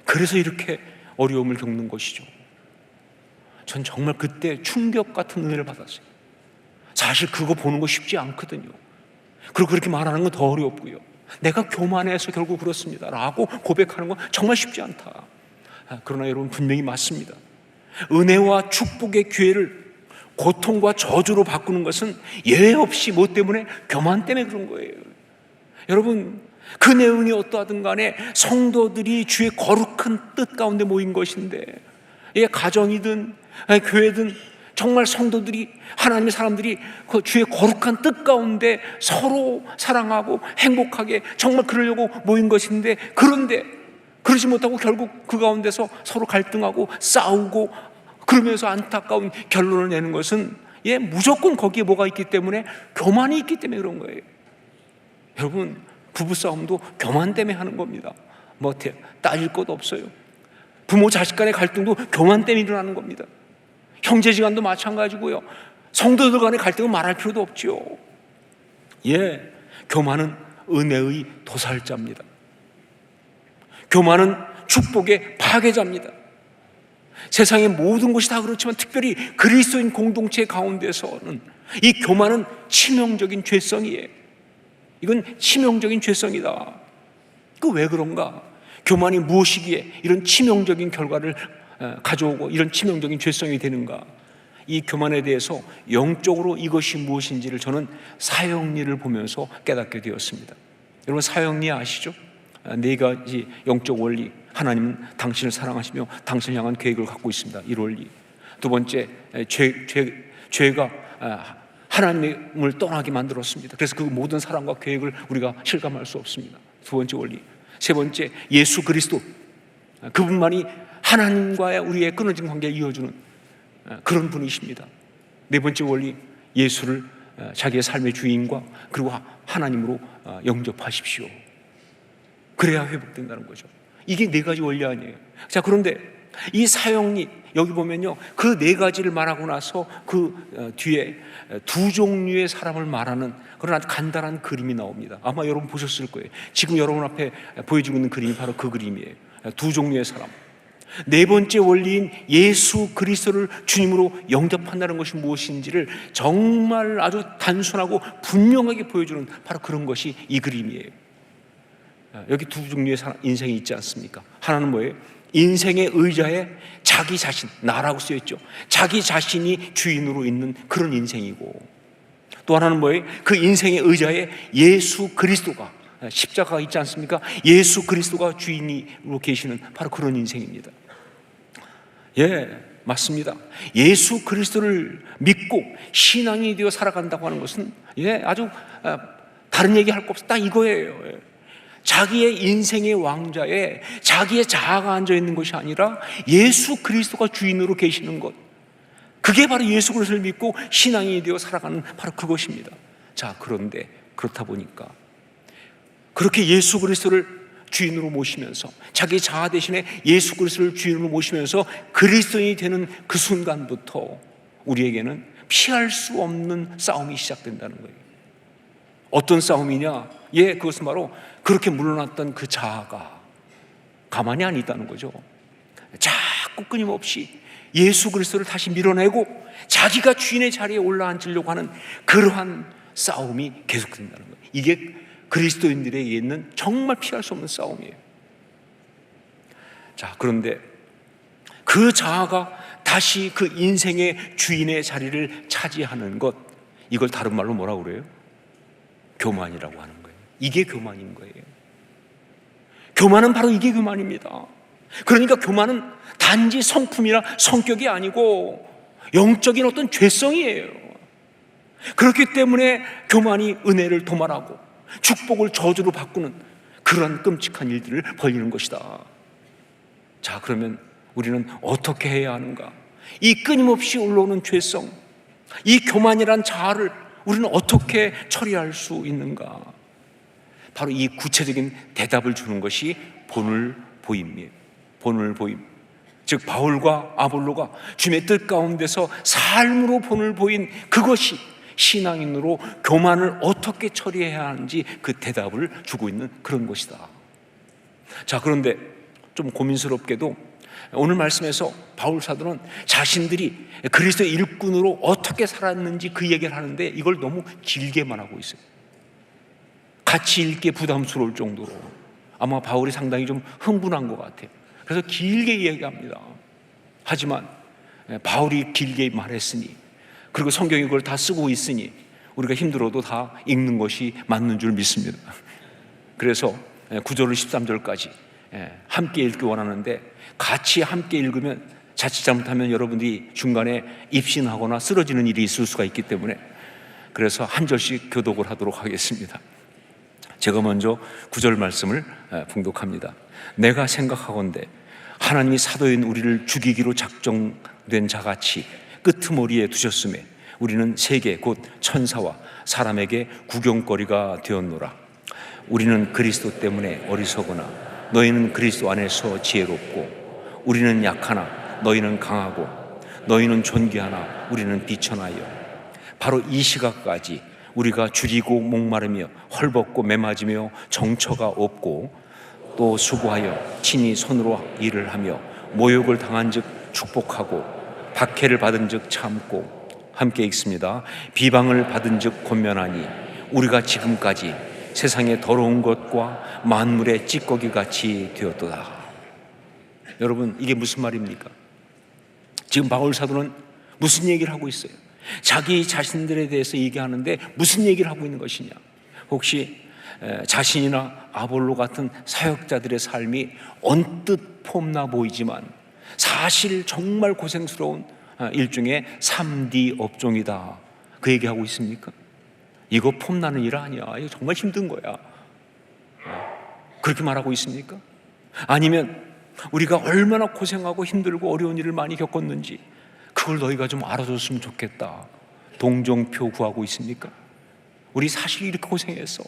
그래서 이렇게 어려움을 겪는 것이죠. 전 정말 그때 충격 같은 은혜를 받았어요. 사실 그거 보는 거 쉽지 않거든요. 그리고 그렇게 말하는 건 더 어렵고요. 내가 교만해서 결국 그렇습니다 라고 고백하는 건 정말 쉽지 않다. 그러나 여러분, 분명히 맞습니다. 은혜와 축복의 기회를 고통과 저주로 바꾸는 것은 예외 없이 뭐 때문에? 교만 때문에 그런 거예요. 여러분, 그 내용이 어떠하든 간에 성도들이 주의 거룩한 뜻 가운데 모인 것인데, 가정이든 교회든 정말 성도들이, 하나님의 사람들이 그 주의 거룩한 뜻 가운데 서로 사랑하고 행복하게 정말 그러려고 모인 것인데, 그런데 그러지 못하고 결국 그 가운데서 서로 갈등하고 싸우고 그러면서 안타까운 결론을 내는 것은 무조건 거기에 뭐가 있기 때문에? 교만이 있기 때문에 그런 거예요. 여러분, 부부싸움도 교만 때문에 하는 겁니다. 뭐 따질 것도 없어요. 부모 자식 간의 갈등도 교만 때문에 일어나는 겁니다. 형제지간도 마찬가지고요. 성도들 간의 갈등은 말할 필요도 없죠. 교만은 은혜의 도살자입니다. 교만은 축복의 파괴자입니다. 세상의 모든 것이 다 그렇지만 특별히 그리스도인 공동체 가운데서는 이 교만은 치명적인 죄성이에요. 이건 치명적인 죄성이다. 그 왜 그런가? 교만이 무엇이기에 이런 치명적인 결과를 가져오고 이런 치명적인 죄성이 되는가? 이 교만에 대해서 영적으로 이것이 무엇인지를 저는 사형리를 보면서 깨닫게 되었습니다. 여러분, 사형리 아시죠? 4가지 영적 원리. 하나님은 당신을 사랑하시며 당신을 향한 계획을 갖고 있습니다. 이 원리. 두 번째, 죄가 하나님을 떠나게 만들었습니다. 그래서 그 모든 사랑과 계획을 우리가 실감할 수 없습니다. 두 번째 원리. 세 번째, 예수 그리스도. 그분만이 하나님과의 우리의 끊어진 관계를 이어주는 그런 분이십니다. 네 번째 원리, 예수를 자기의 삶의 주인과 그리고 하나님으로 영접하십시오. 그래야 회복된다는 거죠. 이게 4가지 원리 아니에요. 자, 그런데 이 사형리, 여기 보면요, 그 4가지를 말하고 나서 그 뒤에 2 종류의 사람을 말하는 그런 아주 간단한 그림이 나옵니다. 아마 여러분 보셨을 거예요. 지금 여러분 앞에 보여지고 있는 그림이 바로 그 그림이에요. 2 종류의 사람. 4번째 원리인 예수 그리스도를 주님으로 영접한다는 것이 무엇인지를 정말 아주 단순하고 분명하게 보여주는 바로 그런 것이 이 그림이에요. 여기 2 종류의 인생이 있지 않습니까? 하나는 뭐예요? 인생의 의자에 자기 자신, 나라고 쓰여있죠. 자기 자신이 주인으로 있는 그런 인생이고, 또 하나는 뭐예요? 그 인생의 의자에 예수 그리스도가, 십자가가 있지 않습니까? 예수 그리스도가 주인으로 계시는 바로 그런 인생입니다. 맞습니다. 예수 그리스도를 믿고 신앙이 되어 살아간다고 하는 것은 아주 다른 얘기할 거 없어. 딱 이거예요. 자기의 인생의 왕좌에 자기의 자아가 앉아있는 것이 아니라 예수 그리스도가 주인으로 계시는 것, 그게 바로 예수 그리스도를 믿고 신앙이 되어 살아가는 바로 그것입니다. 자, 그런데 그렇다 보니까 그렇게 예수 그리스도를 주인으로 모시면서 자기 자아 대신에 예수 그리스도를 주인으로 모시면서 그리스도인이 되는 그 순간부터 우리에게는 피할 수 없는 싸움이 시작된다는 거예요. 어떤 싸움이냐? 그것은 바로 그렇게 물러났던 그 자아가 가만히 안 있다는 거죠. 자꾸 끊임없이 예수 그리스도를 다시 밀어내고 자기가 주인의 자리에 올라앉으려고 하는 그러한 싸움이 계속된다는 거예요. 이게 그리스도인들에게 있는 정말 피할 수 없는 싸움이에요. 자, 그런데 그 자아가 다시 그 인생의 주인의 자리를 차지하는 것, 이걸 다른 말로 뭐라고 그래요? 교만이라고 하는 거예요. 이게 교만인 거예요. 교만은 바로 이게 교만입니다. 그러니까 교만은 단지 성품이나 성격이 아니고 영적인 어떤 죄성이에요. 그렇기 때문에 교만이 은혜를 도말하고 축복을 저주로 바꾸는 그런 끔찍한 일들을 벌이는 것이다. 자, 그러면 우리는 어떻게 해야 하는가? 이 끊임없이 올라오는 죄성, 이 교만이란 자아를 우리는 어떻게 처리할 수 있는가? 바로 이 구체적인 대답을 주는 것이 본을보임이에요. 본을보임. 즉 바울과 아볼로가 주님의 뜻 가운데서 삶으로 본을 보인 그것이 신앙인으로 교만을 어떻게 처리해야 하는지 그 대답을 주고 있는 그런 것이다. 자, 그런데 좀 고민스럽게도 오늘 말씀에서 바울 사도는 자신들이 그리스도의 일꾼으로 어떻게 살았는지 그 얘기를 하는데 이걸 너무 길게만 하고 있어요. 같이 읽기에 부담스러울 정도로 아마 바울이 상당히 좀 흥분한 것 같아요. 그래서 길게 얘기합니다. 하지만 바울이 길게 말했으니, 그리고 성경이 그걸 다 쓰고 있으니 우리가 힘들어도 다 읽는 것이 맞는 줄 믿습니다. 그래서 9절로 13절까지 함께 읽기 원하는데, 같이 함께 읽으면 자칫 잘못하면 여러분들이 중간에 입신하거나 쓰러지는 일이 있을 수가 있기 때문에 그래서 한 절씩 교독을 하도록 하겠습니다. 제가 먼저 9절 말씀을 봉독합니다. 내가 생각하건대 하나님이 사도인 우리를 죽이기로 작정된 자같이 끄트머리에 두셨음에 우리는 세계 곧 천사와 사람에게 구경거리가 되었노라. 우리는 그리스도 때문에 어리석으나 너희는 그리스도 안에서 지혜롭고, 우리는 약하나 너희는 강하고, 너희는 존귀하나 우리는 비천하여. 바로 이 시각까지 우리가 줄이고 목마르며 헐벗고 매맞으며 정처가 없고, 또 수고하여 친히 손으로 일을 하며 모욕을 당한 즉 축복하고, 박해를 받은 즉 참고, 함께 읽습니다. 비방을 받은 즉 권면하니 우리가 지금까지 세상의 더러운 것과 만물의 찌꺼기 같이 되었도다. 여러분, 이게 무슨 말입니까? 지금 바울 사도는 무슨 얘기를 하고 있어요? 자기 자신들에 대해서 얘기하는데 무슨 얘기를 하고 있는 것이냐? 혹시 자신이나 아볼로 같은 사역자들의 삶이 언뜻 폼나 보이지만 사실 정말 고생스러운 일종의 3D 업종이다, 그 얘기하고 있습니까? 이거 폼나는 일 아니야, 이거 정말 힘든 거야, 그렇게 말하고 있습니까? 아니면 우리가 얼마나 고생하고 힘들고 어려운 일을 많이 겪었는지 그걸 너희가 좀 알아줬으면 좋겠다, 동정표 구하고 있습니까? 우리 사실 이렇게 고생했어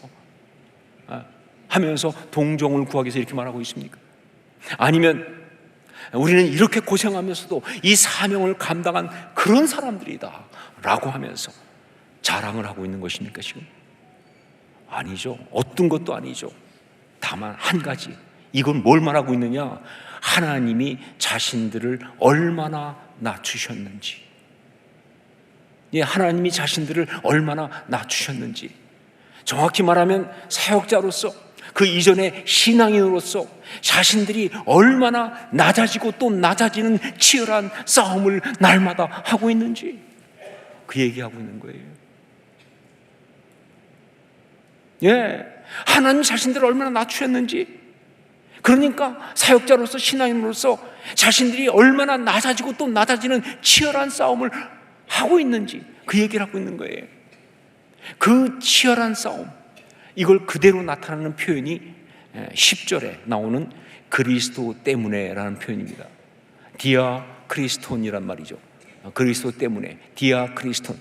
하면서 동정을 구하기 위해서 이렇게 말하고 있습니까? 아니면 우리는 이렇게 고생하면서도 이 사명을 감당한 그런 사람들이다 라고 하면서 자랑을 하고 있는 것입니까 지금? 아니죠. 어떤 것도 아니죠. 다만 한 가지, 이건 뭘 말하고 있느냐? 하나님이 자신들을 얼마나 낮추셨는지, 하나님이 자신들을 얼마나 낮추셨는지, 정확히 말하면 사역자로서, 그 이전에 신앙인으로서 자신들이 얼마나 낮아지고 또 낮아지는 치열한 싸움을 날마다 하고 있는지 그 얘기하고 있는 거예요. 하나님 자신들을 얼마나 낮추셨는지, 그러니까 사역자로서 신앙인으로서 자신들이 얼마나 낮아지고 또 낮아지는 치열한 싸움을 하고 있는지 그 얘기를 하고 있는 거예요. 그 치열한 싸움, 이걸 그대로 나타나는 표현이 10절에 나오는 그리스도 때문에 라는 표현입니다. 디아 크리스톤이란 말이죠. 그리스도 때문에, 디아 크리스톤.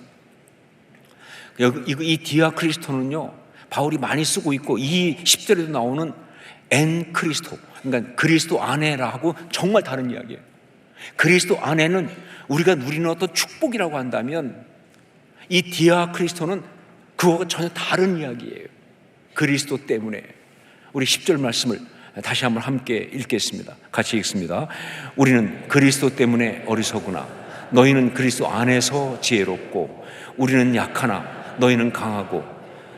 이 디아 크리스톤은요, 바울이 많이 쓰고 있고 이 10절에도 나오는 엔 크리스토, 그러니까 그리스도 안에라 하고 정말 다른 이야기예요. 그리스도 안에는 우리가 누리는 어떤 축복이라고 한다면 이 디아 크리스토는 그거가 전혀 다른 이야기예요. 그리스도 때문에. 우리 10절 말씀을 다시 한번 함께 읽겠습니다. 같이 읽습니다. 우리는 그리스도 때문에 어리석으나 너희는 그리스도 안에서 지혜롭고, 우리는 약하나 너희는 강하고,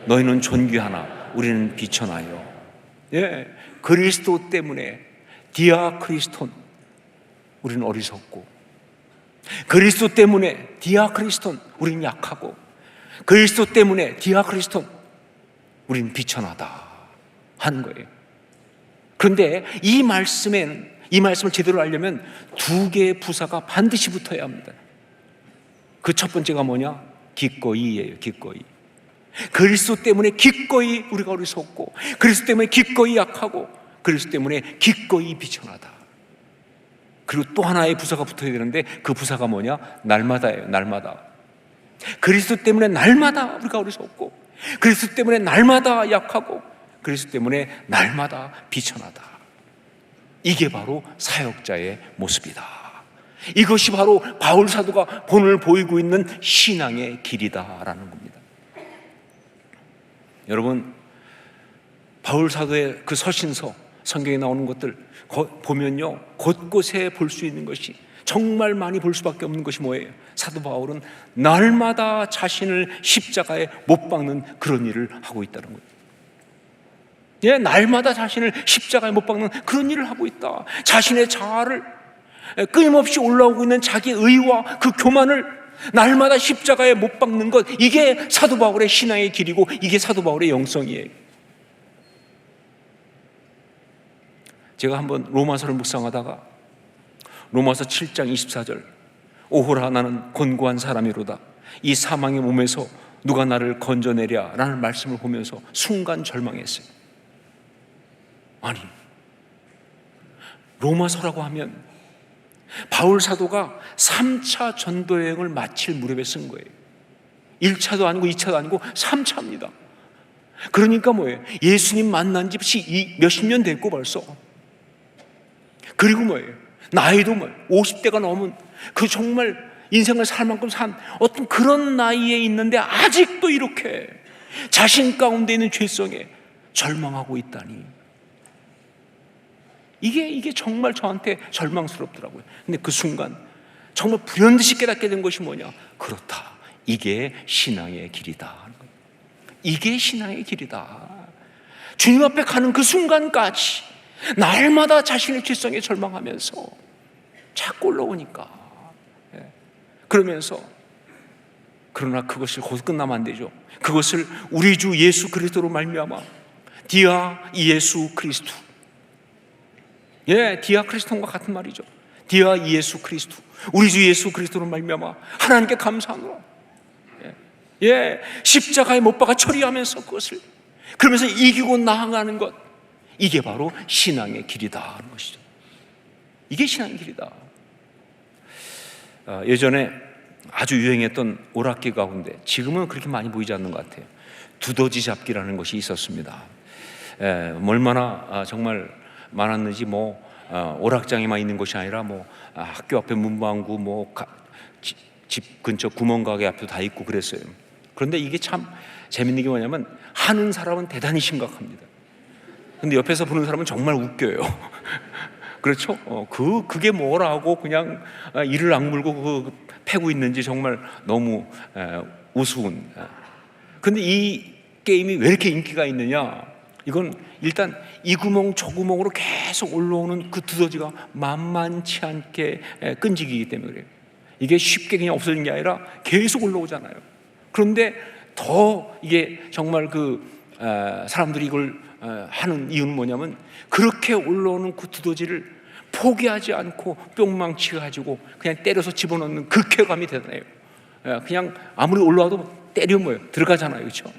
너희는 존귀하나 우리는 비천하여. 그리스도 때문에 디아 크리스톤, 우리는 어리석고, 그리스도 때문에 디아 크리스톤, 우리는 약하고, 그리스도 때문에 디아 크리스톤, 우리는 비천하다 하는 거예요. 그런데 이 말씀을 제대로 알려면 두 개의 부사가 반드시 붙어야 합니다. 그 첫 번째가 뭐냐? 기꺼이예요. 기꺼이. 그리스도 때문에 기꺼이 우리가 어리석고, 그리스도 때문에 기꺼이 약하고, 그리스도 때문에 기꺼이 비천하다. 그리고 또 하나의 부사가 붙어야 되는데 그 부사가 뭐냐? 날마다예요. 날마다. 그리스도 때문에 날마다 우리가 어리석고, 그리스도 때문에 날마다 약하고, 그리스도 때문에 날마다 비천하다. 이게 바로 사역자의 모습이다. 이것이 바로 바울 사도가 본을 보이고 있는 신앙의 길이다라는 겁니다. 여러분, 바울 사도의 그 서신서 성경에 나오는 것들 보면요, 곳곳에 볼 수 있는 것이, 정말 많이 볼 수밖에 없는 것이 뭐예요? 사도 바울은 날마다 자신을 십자가에 못 박는 그런 일을 하고 있다는 거예요. 예, 날마다 자신을 십자가에 못 박는 그런 일을 하고 있다. 자신의 자아를, 끊임없이 올라오고 있는 자기 의와 그 교만을 날마다 십자가에 못 박는 것, 이게 사도 바울의 신앙의 길이고 이게 사도 바울의 영성이에요. 제가 한번 로마서를 묵상하다가 로마서 7장 24절, 오호라 나는 곤고한 사람이로다, 이 사망의 몸에서 누가 나를 건져내랴 라는 말씀을 보면서 순간 절망했어요. 아니, 로마서라고 하면 바울 사도가 3차 전도 여행을 마칠 무렵에 쓴 거예요. 1차도 아니고 2차도 아니고 3차입니다. 그러니까 뭐예요? 예수님 만난 지 몇십 년 됐고 벌써. 그리고 뭐예요? 나이도 50대가 넘은 그 정말 인생을 살 만큼 산 어떤 그런 나이에 있는데 아직도 이렇게 자신 가운데 있는 죄성에 절망하고 있다니, 이게 정말 저한테 절망스럽더라고요. 근데 그 순간 정말 불현듯이 깨닫게 된 것이 뭐냐? 그렇다, 이게 신앙의 길이다. 이게 신앙의 길이다. 주님 앞에 가는 그 순간까지 날마다 자신의 죄성에 절망하면서 자꾸 올라오니까, 그러면서 그러나 그것을 거기서 끝나면 안 되죠. 그것을 우리 주 예수 그리스도로 말미암아, 디아 예수 그리스도, 디아 크리스톤과 같은 말이죠. 디아 예수 그리스도, 우리 주 예수 그리스도로 말미암아 하나님께 감사하노라. 십자가에 못 박아 처리하면서 그것을, 그러면서 이기고 나아가는 것, 이게 바로 신앙의 길이다 하는 것이죠. 이게 신앙의 길이다. 예전에 아주 유행했던 오락기 가운데, 지금은 그렇게 많이 보이지 않는 것 같아요, 두더지 잡기라는 것이 있었습니다. 얼마나 정말 많았는지, 오락장에만 있는 것이 아니라 학교 앞에 문방구, 집 근처 구멍가게 앞에도 다 있고 그랬어요. 그런데 이게 참 재밌는 게 뭐냐면, 하는 사람은 대단히 심각합니다. 근데 옆에서 보는 사람은 정말 웃겨요. 그렇죠? 그게 뭐라고 그냥 이를 악물고 패고 있는지 정말 너무 우스운. 근데 이 게임이 왜 이렇게 인기가 있느냐? 이건 일단 이 구멍 저 구멍으로 계속 올라오는 그 두더지가 만만치 않게 끈질기기 때문에 그래요. 이게 쉽게 그냥 없어지는 게 아니라 계속 올라오잖아요. 그런데 더 이게 정말 사람들이 이걸 하는 이유는 뭐냐면, 그렇게 올라오는 그 두더지를 포기하지 않고 뿅망치 가지고 그냥 때려서 집어넣는 그 쾌감이 대단해요. 그냥 아무리 올라와도 때려 들어가잖아요, 그렇죠?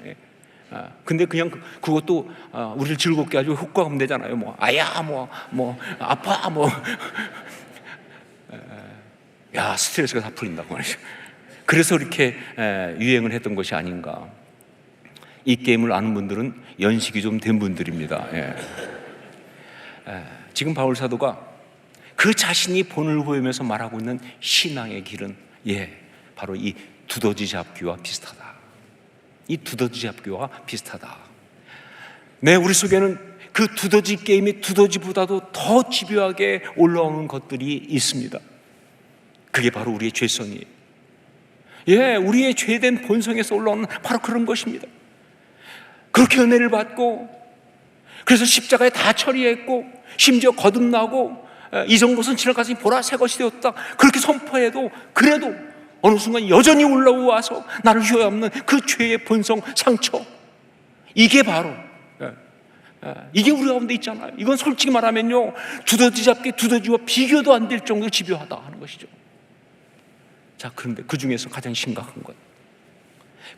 근데 그냥 그것도 우리를 즐겁게 아주 효과음 되잖아요. 아야, 아파, 야, 스트레스가 다 풀린다고 말이죠. 그래서 이렇게 유행을 했던 것이 아닌가. 이 게임을 아는 분들은 연식이 좀 된 분들입니다. 지금 바울 사도가 그 자신이 본을 보이면서 말하고 있는 신앙의 길은 바로 이 두더지 잡기와 비슷하다. 이 두더지 잡기와 비슷하다. 우리 속에는 그 두더지 게임이 두더지보다도 더 집요하게 올라오는 것들이 있습니다. 그게 바로 우리의 죄성이에요. 우리의 죄된 본성에서 올라오는 바로 그런 것입니다. 그렇게 은혜를 받고, 그래서 십자가에 다 처리했고, 심지어 거듭나고, 이전 것은 지나갔으니 보라 새 것이 되었다, 그렇게 선포해도, 그래도 어느 순간 여전히 올라와서 나를 휘어잡는 그 죄의 본성 상처, 이게 바로 이게 우리 가운데 있잖아요. 이건 솔직히 말하면요, 두더지 잡기, 두더지와 비교도 안 될 정도로 집요하다 하는 것이죠. 자, 그런데 그 중에서 가장 심각한 것,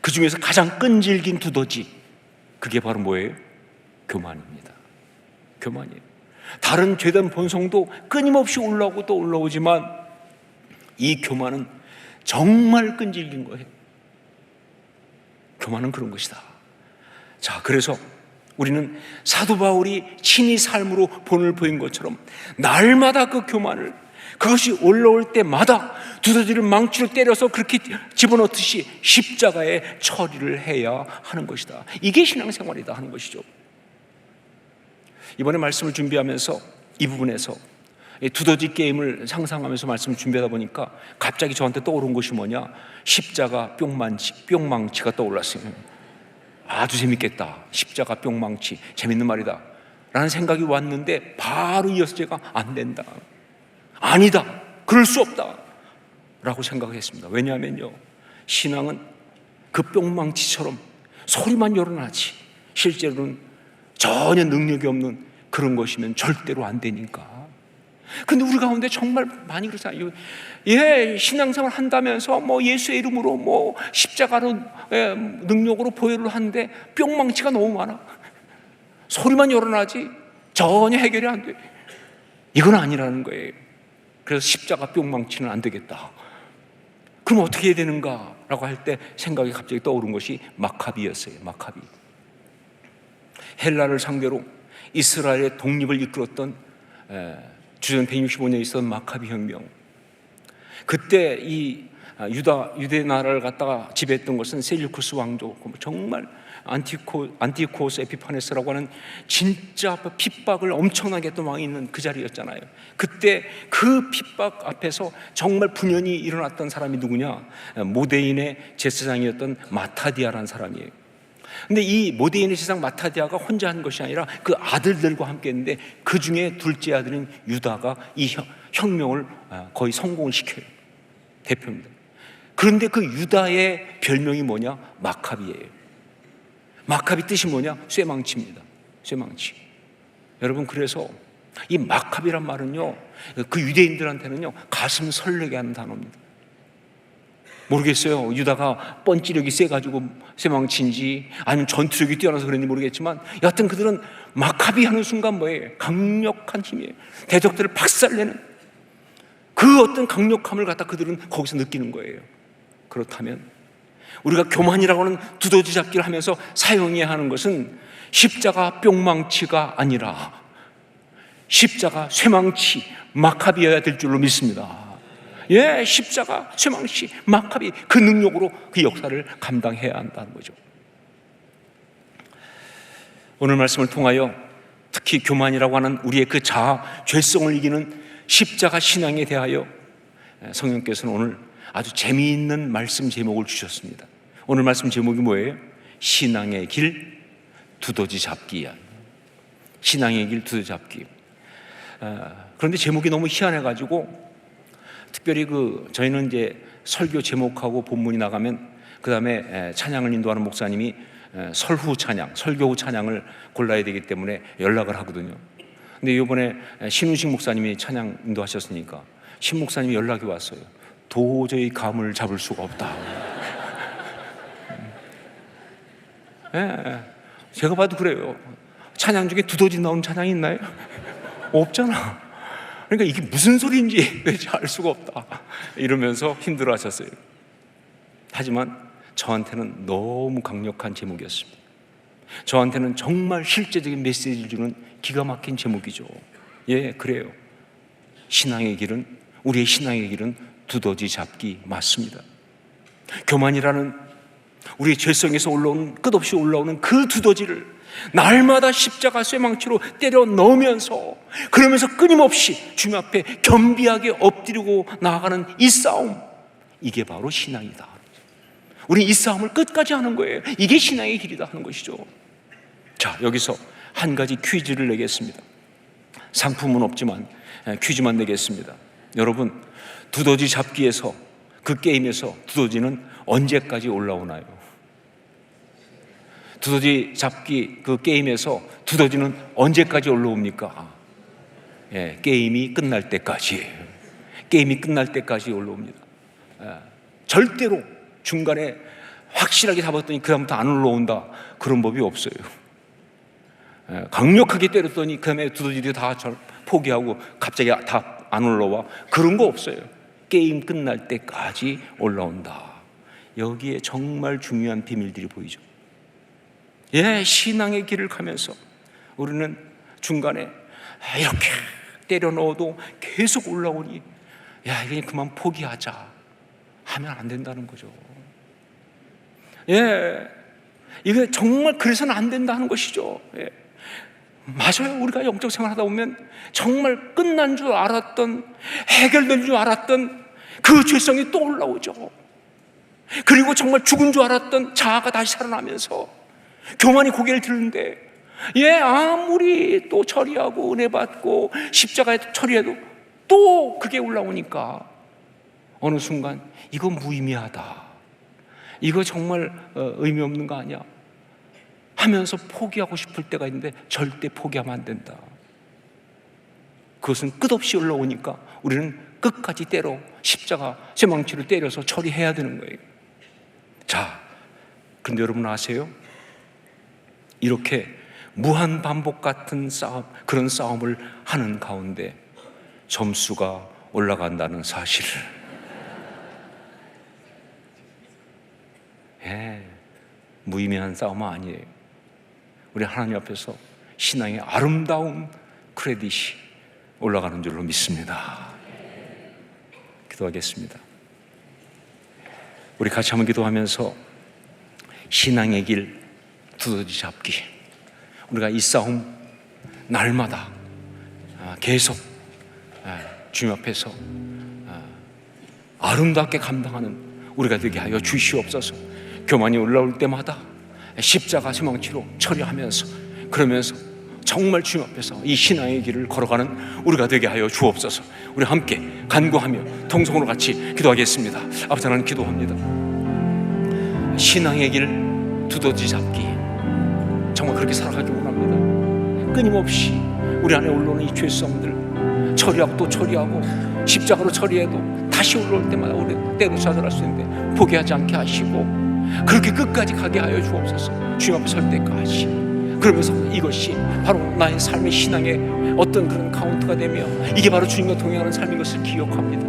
그 중에서 가장 끈질긴 두더지, 그게 바로 뭐예요? 교만입니다. 교만이에요. 다른 죄된 본성도 끊임없이 올라오고 또 올라오지만, 이 교만은 정말 끈질긴 거예요. 교만은 그런 것이다. 자, 그래서 우리는 사도 바울이 친히 삶으로 본을 보인 것처럼 날마다 그 교만을, 그것이 올라올 때마다 두더지를 망치로 때려서 그렇게 집어넣듯이 십자가에 처리를 해야 하는 것이다. 이게 신앙생활이다 하는 것이죠. 이번에 말씀을 준비하면서 이 부분에서 이 두더지 게임을 상상하면서 말씀을 준비하다 보니까 갑자기 저한테 떠오른 것이 뭐냐, 십자가 뿅망치가 떠올랐어요. 아주 재밌겠다, 십자가 뿅망치, 재밌는 말이다 라는 생각이 왔는데 바로 이어서 제가 안 된다, 아니다, 그럴 수 없다 라고 생각했습니다. 왜냐하면요, 신앙은 그 뿅망치처럼 소리만 열어나지 실제로는 전혀 능력이 없는 그런 것이면 절대로 안 되니까. 근데 우리 가운데 정말 많이 그렇잖아요. 예, 신앙생활 한다면서 뭐 예수의 이름으로 뭐 십자가로 능력으로 보혈을 하는데 뿅망치가 너무 많아. 소리만 열어나지 전혀 해결이 안 돼. 이건 아니라는 거예요. 그래서 십자가 뿅망치는 안 되겠다. 그럼 어떻게 해야 되는가? 라고 할 때 생각이 갑자기 떠오른 것이 마카비였어요. 마카비. 헬라를 상대로 이스라엘의 독립을 이끌었던 주전 165년에 있었던 마카비 혁명. 그때 이 유대 나라를 갖다가 지배했던 것은 셀류쿠스 왕조, 정말 안티오코스 에피파네스라고 하는 진짜 핍박을 엄청나게 했던 왕이 있는 그 자리였잖아요. 그때 그 핍박 앞에서 정말 분연히 일어났던 사람이 누구냐? 모데인의 제사장이었던 마타디아라는 사람이에요. 근데 이 모데인의 제사장 마타디아가 혼자 한 것이 아니라 그 아들들과 함께 했는데 그 중에 둘째 아들인 유다가 이 혁명을 거의 성공을 시켜요. 대표입니다. 그런데 그 유다의 별명이 뭐냐? 마카비예요. 마카비 뜻이 뭐냐? 쇠망치입니다. 쇠망치. 여러분, 그래서 이 마카비란 말은요, 그 유대인들한테는요 가슴 설레게 하는 단어입니다. 모르겠어요. 유다가 뻔찌력이 세가지고 쇠망치인지 아니면 전투력이 뛰어나서 그랬는지 모르겠지만 여하튼 그들은 마카비 하는 순간 뭐예요? 강력한 힘이에요. 대적들을 박살내는 그 어떤 강력함을 갖다 그들은 거기서 느끼는 거예요. 그렇다면 우리가 교만이라고 하는 두더지 잡기를 하면서 사용해야 하는 것은 십자가 뿅망치가 아니라 십자가 쇠망치 마카비여야 될 줄로 믿습니다. 예, 십자가 쇠망치 마카비, 그 능력으로 그 역사를 감당해야 한다는 거죠. 오늘 말씀을 통하여 특히 교만이라고 하는 우리의 그 자아, 죄성을 이기는 십자가 신앙에 대하여 성령께서는 오늘 아주 재미있는 말씀 제목을 주셨습니다. 오늘 말씀 제목이 뭐예요? 신앙의 길 두더지 잡기야. 신앙의 길 두더지 잡기. 그런데 제목이 너무 희한해가지고 특별히 저희는 이제 설교 제목하고 본문이 나가면 그 다음에 찬양을 인도하는 목사님이 설후 찬양, 설교 후 찬양을 골라야 되기 때문에 연락을 하거든요. 근데 이번에 신우식 목사님이 찬양 인도하셨으니까 신 목사님이 연락이 왔어요. 도저히 감을 잡을 수가 없다. 예, 제가 봐도 그래요. 찬양 중에 두더지 나오는 찬양이 있나요? 없잖아. 그러니까 이게 무슨 소리인지 알 수가 없다 이러면서 힘들어 하셨어요. 하지만 저한테는 너무 강력한 제목이었습니다. 저한테는 정말 실제적인 메시지를 주는 기가 막힌 제목이죠. 예, 그래요. 신앙의 길은, 우리의 신앙의 길은 두더지 잡기 맞습니다. 교만이라는 우리의 죄성에서 올라오는, 끝없이 올라오는 그 두더지를 날마다 십자가 쇠망치로 때려 넣으면서, 그러면서 끊임없이 주님 앞에 겸비하게 엎드리고 나아가는 이 싸움, 이게 바로 신앙이다. 우리 이 싸움을 끝까지 하는 거예요. 이게 신앙의 길이다 하는 것이죠. 자, 여기서 한 가지 퀴즈를 내겠습니다. 상품은 없지만 퀴즈만 내겠습니다. 여러분, 두더지 잡기에서, 그 게임에서 두더지는 언제까지 올라오나요? 두더지 잡기 그 게임에서 두더지는 언제까지 올라옵니까? 예, 게임이 끝날 때까지. 게임이 끝날 때까지 올라옵니다. 절대로 중간에 확실하게 잡았더니 그 다음부터 안 올라온다, 그런 법이 없어요. 강력하게 때렸더니 그 다음에 두더지들이 다 포기하고 갑자기 다 안 올라와, 그런 거 없어요. 게임 끝날 때까지 올라온다. 여기에 정말 중요한 비밀들이 보이죠. 예, 신앙의 길을 가면서 우리는 중간에 이렇게 때려 넣어도 계속 올라오니, 야, 이거 그만 포기하자 하면 안 된다는 거죠. 예, 이거 정말 그래서는 안 된다는 것이죠. 예. 맞아요. 우리가 영적 생활하다 보면 정말 끝난 줄 알았던, 해결될 줄 알았던 그 죄성이 또 올라오죠. 그리고 정말 죽은 줄 알았던 자아가 다시 살아나면서 교만이 고개를 드는데, 아무리 또 처리하고 은혜 받고 십자가에 처리해도 또 그게 올라오니까 어느 순간 이거 무의미하다, 이거 정말 의미 없는 거 아니야 하면서 포기하고 싶을 때가 있는데 절대 포기하면 안 된다. 그것은 끝없이 올라오니까 우리는 끝까지 때려 십자가 쇠망치를 때려서 처리해야 되는 거예요. 자, 그런데 여러분 아세요? 이렇게 무한 반복 같은 싸움, 그런 싸움을 하는 가운데 점수가 올라간다는 사실을, 무의미한 싸움은 아니에요. 우리 하나님 앞에서 신앙의 아름다운 크레딧이 올라가는 줄로 믿습니다. 기도하겠습니다. 우리 같이 한번 기도하면서 신앙의 길 두더지 잡기, 우리가 이 싸움 날마다 계속 주님 앞에서 아름답게 감당하는 우리가 되게 하여 주시옵소서. 교만이 올라올 때마다 십자가 쇠망치로 처리하면서, 그러면서 정말 주님 앞에서 이 신앙의 길을 걸어가는 우리가 되게 하여 주옵소서. 우리 함께 간구하며 통성으로 같이 기도하겠습니다. 아버지 하나님, 기도합니다. 신앙의 길 두더지 잡기, 정말 그렇게 살아가기 원합니다. 끊임없이 우리 안에 올라오는 이 죄성들 처리하고 또 처리하고 십자가로 처리해도 다시 올라올 때마다 우리 때로 좌절할 수 있는데 포기하지 않게 하시고 그렇게 끝까지 가게 하여 주옵소서. 주님 앞에 설 때까지. 그러면서 이것이 바로 나의 삶의 신앙의 어떤 그런 카운트가 되며 이게 바로 주님과 동행하는 삶인 것을 기억합니다.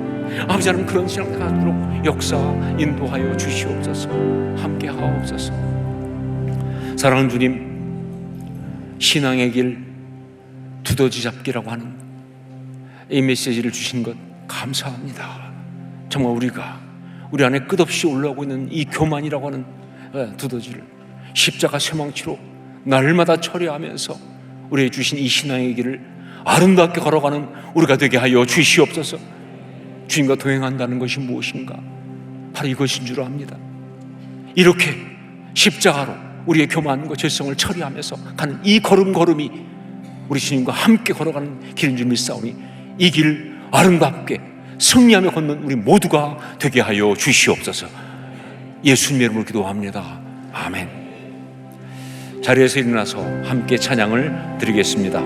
아버지 하나님, 그런 신앙 가도록 역사 인도하여 주시옵소서. 함께 하옵소서. 사랑하는 주님, 신앙의 길 두더지 잡기라고 하는 이 메시지를 주신 것 감사합니다. 정말 우리 안에 끝없이 올라오고 있는 이 교만이라고 하는 두더지를 십자가 쇠망치로 날마다 처리하면서 우리에게 주신 이 신앙의 길을 아름답게 걸어가는 우리가 되게 하여 주시옵소서. 주님과 동행한다는 것이 무엇인가? 바로 이것인 줄 압니다. 이렇게 십자가로 우리의 교만과 죄성을 처리하면서 가는 이 걸음걸음이 우리 주님과 함께 걸어가는 길인 줄 믿사오니 이 길 아름답게 승리하며 걷는 우리 모두가 되게 하여 주시옵소서. 예수님의 이름으로 기도합니다. 아멘. 자리에서 일어나서 함께 찬양을 드리겠습니다.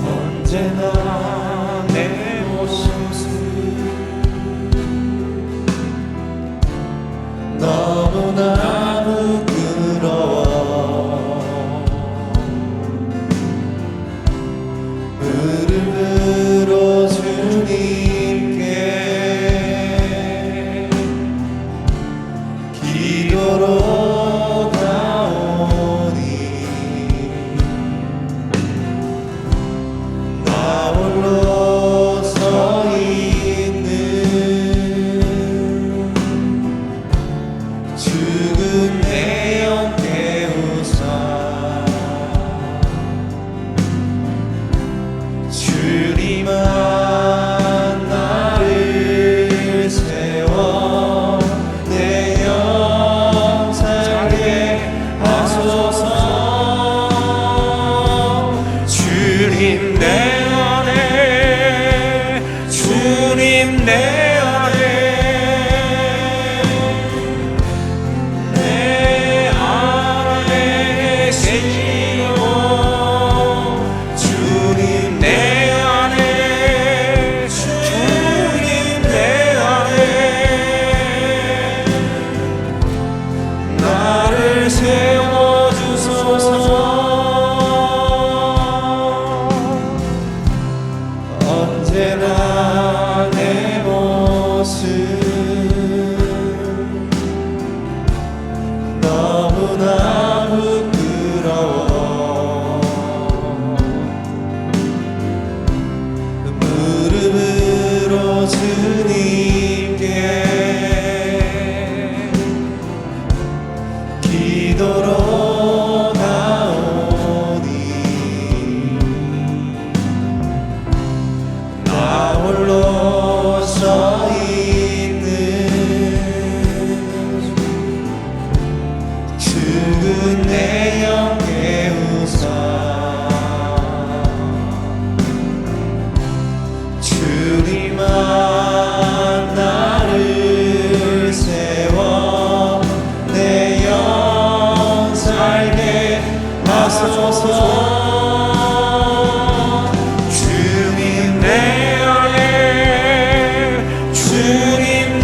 언제나 내 모습 너무나 부끄러워 무릎으로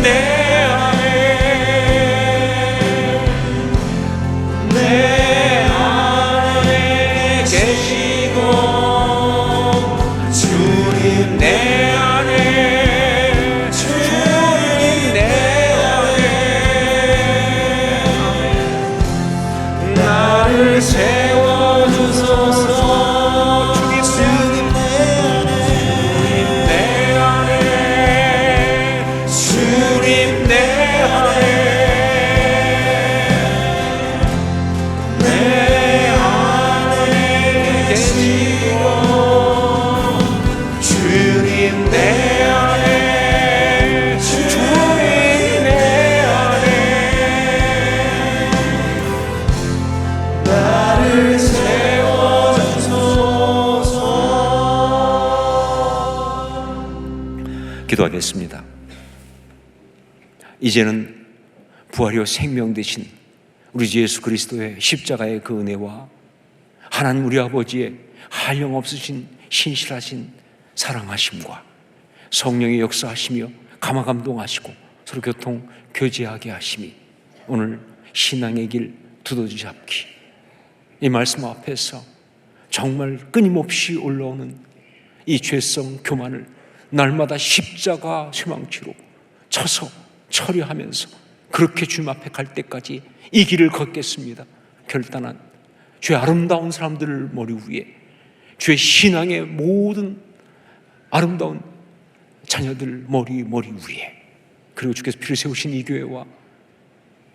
내 안에 계시고 주님 내 안에 주님 내 안에 나를 세워주소서 주님 내 안에 주님 내 안에 내 안에 계시고 주님 내 안에 주님 내 안에 나를 세워주소서. 기도하겠습니다. 이제는 부활이요 생명 되신 우리 주 예수 그리스도의 십자가의 그 은혜와 하나님 우리 아버지의 한량없으신 신실하신 사랑하심과 성령의 역사하시며 감화감동하시고 서로 교통 교제하게 하심이 오늘 신앙의 길 두더지 잡기 이 말씀 앞에서 정말 끊임없이 올라오는 이 죄성 교만을 날마다 십자가 쇠망치로 쳐서 처리하면서 그렇게 주님 앞에 갈 때까지 이 길을 걷겠습니다. 결단한 주의 아름다운 사람들을 머리 위에 주의 신앙의 모든 아름다운 자녀들 머리 위에 그리고 주께서 피를 세우신 이 교회와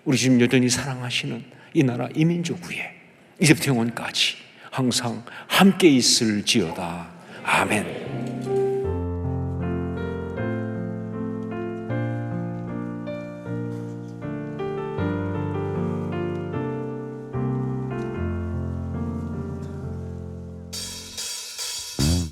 우리 지금 여전히 사랑하시는 이 나라 이 민족 위에 이제부터 영원까지 항상 함께 있을지어다. 아멘.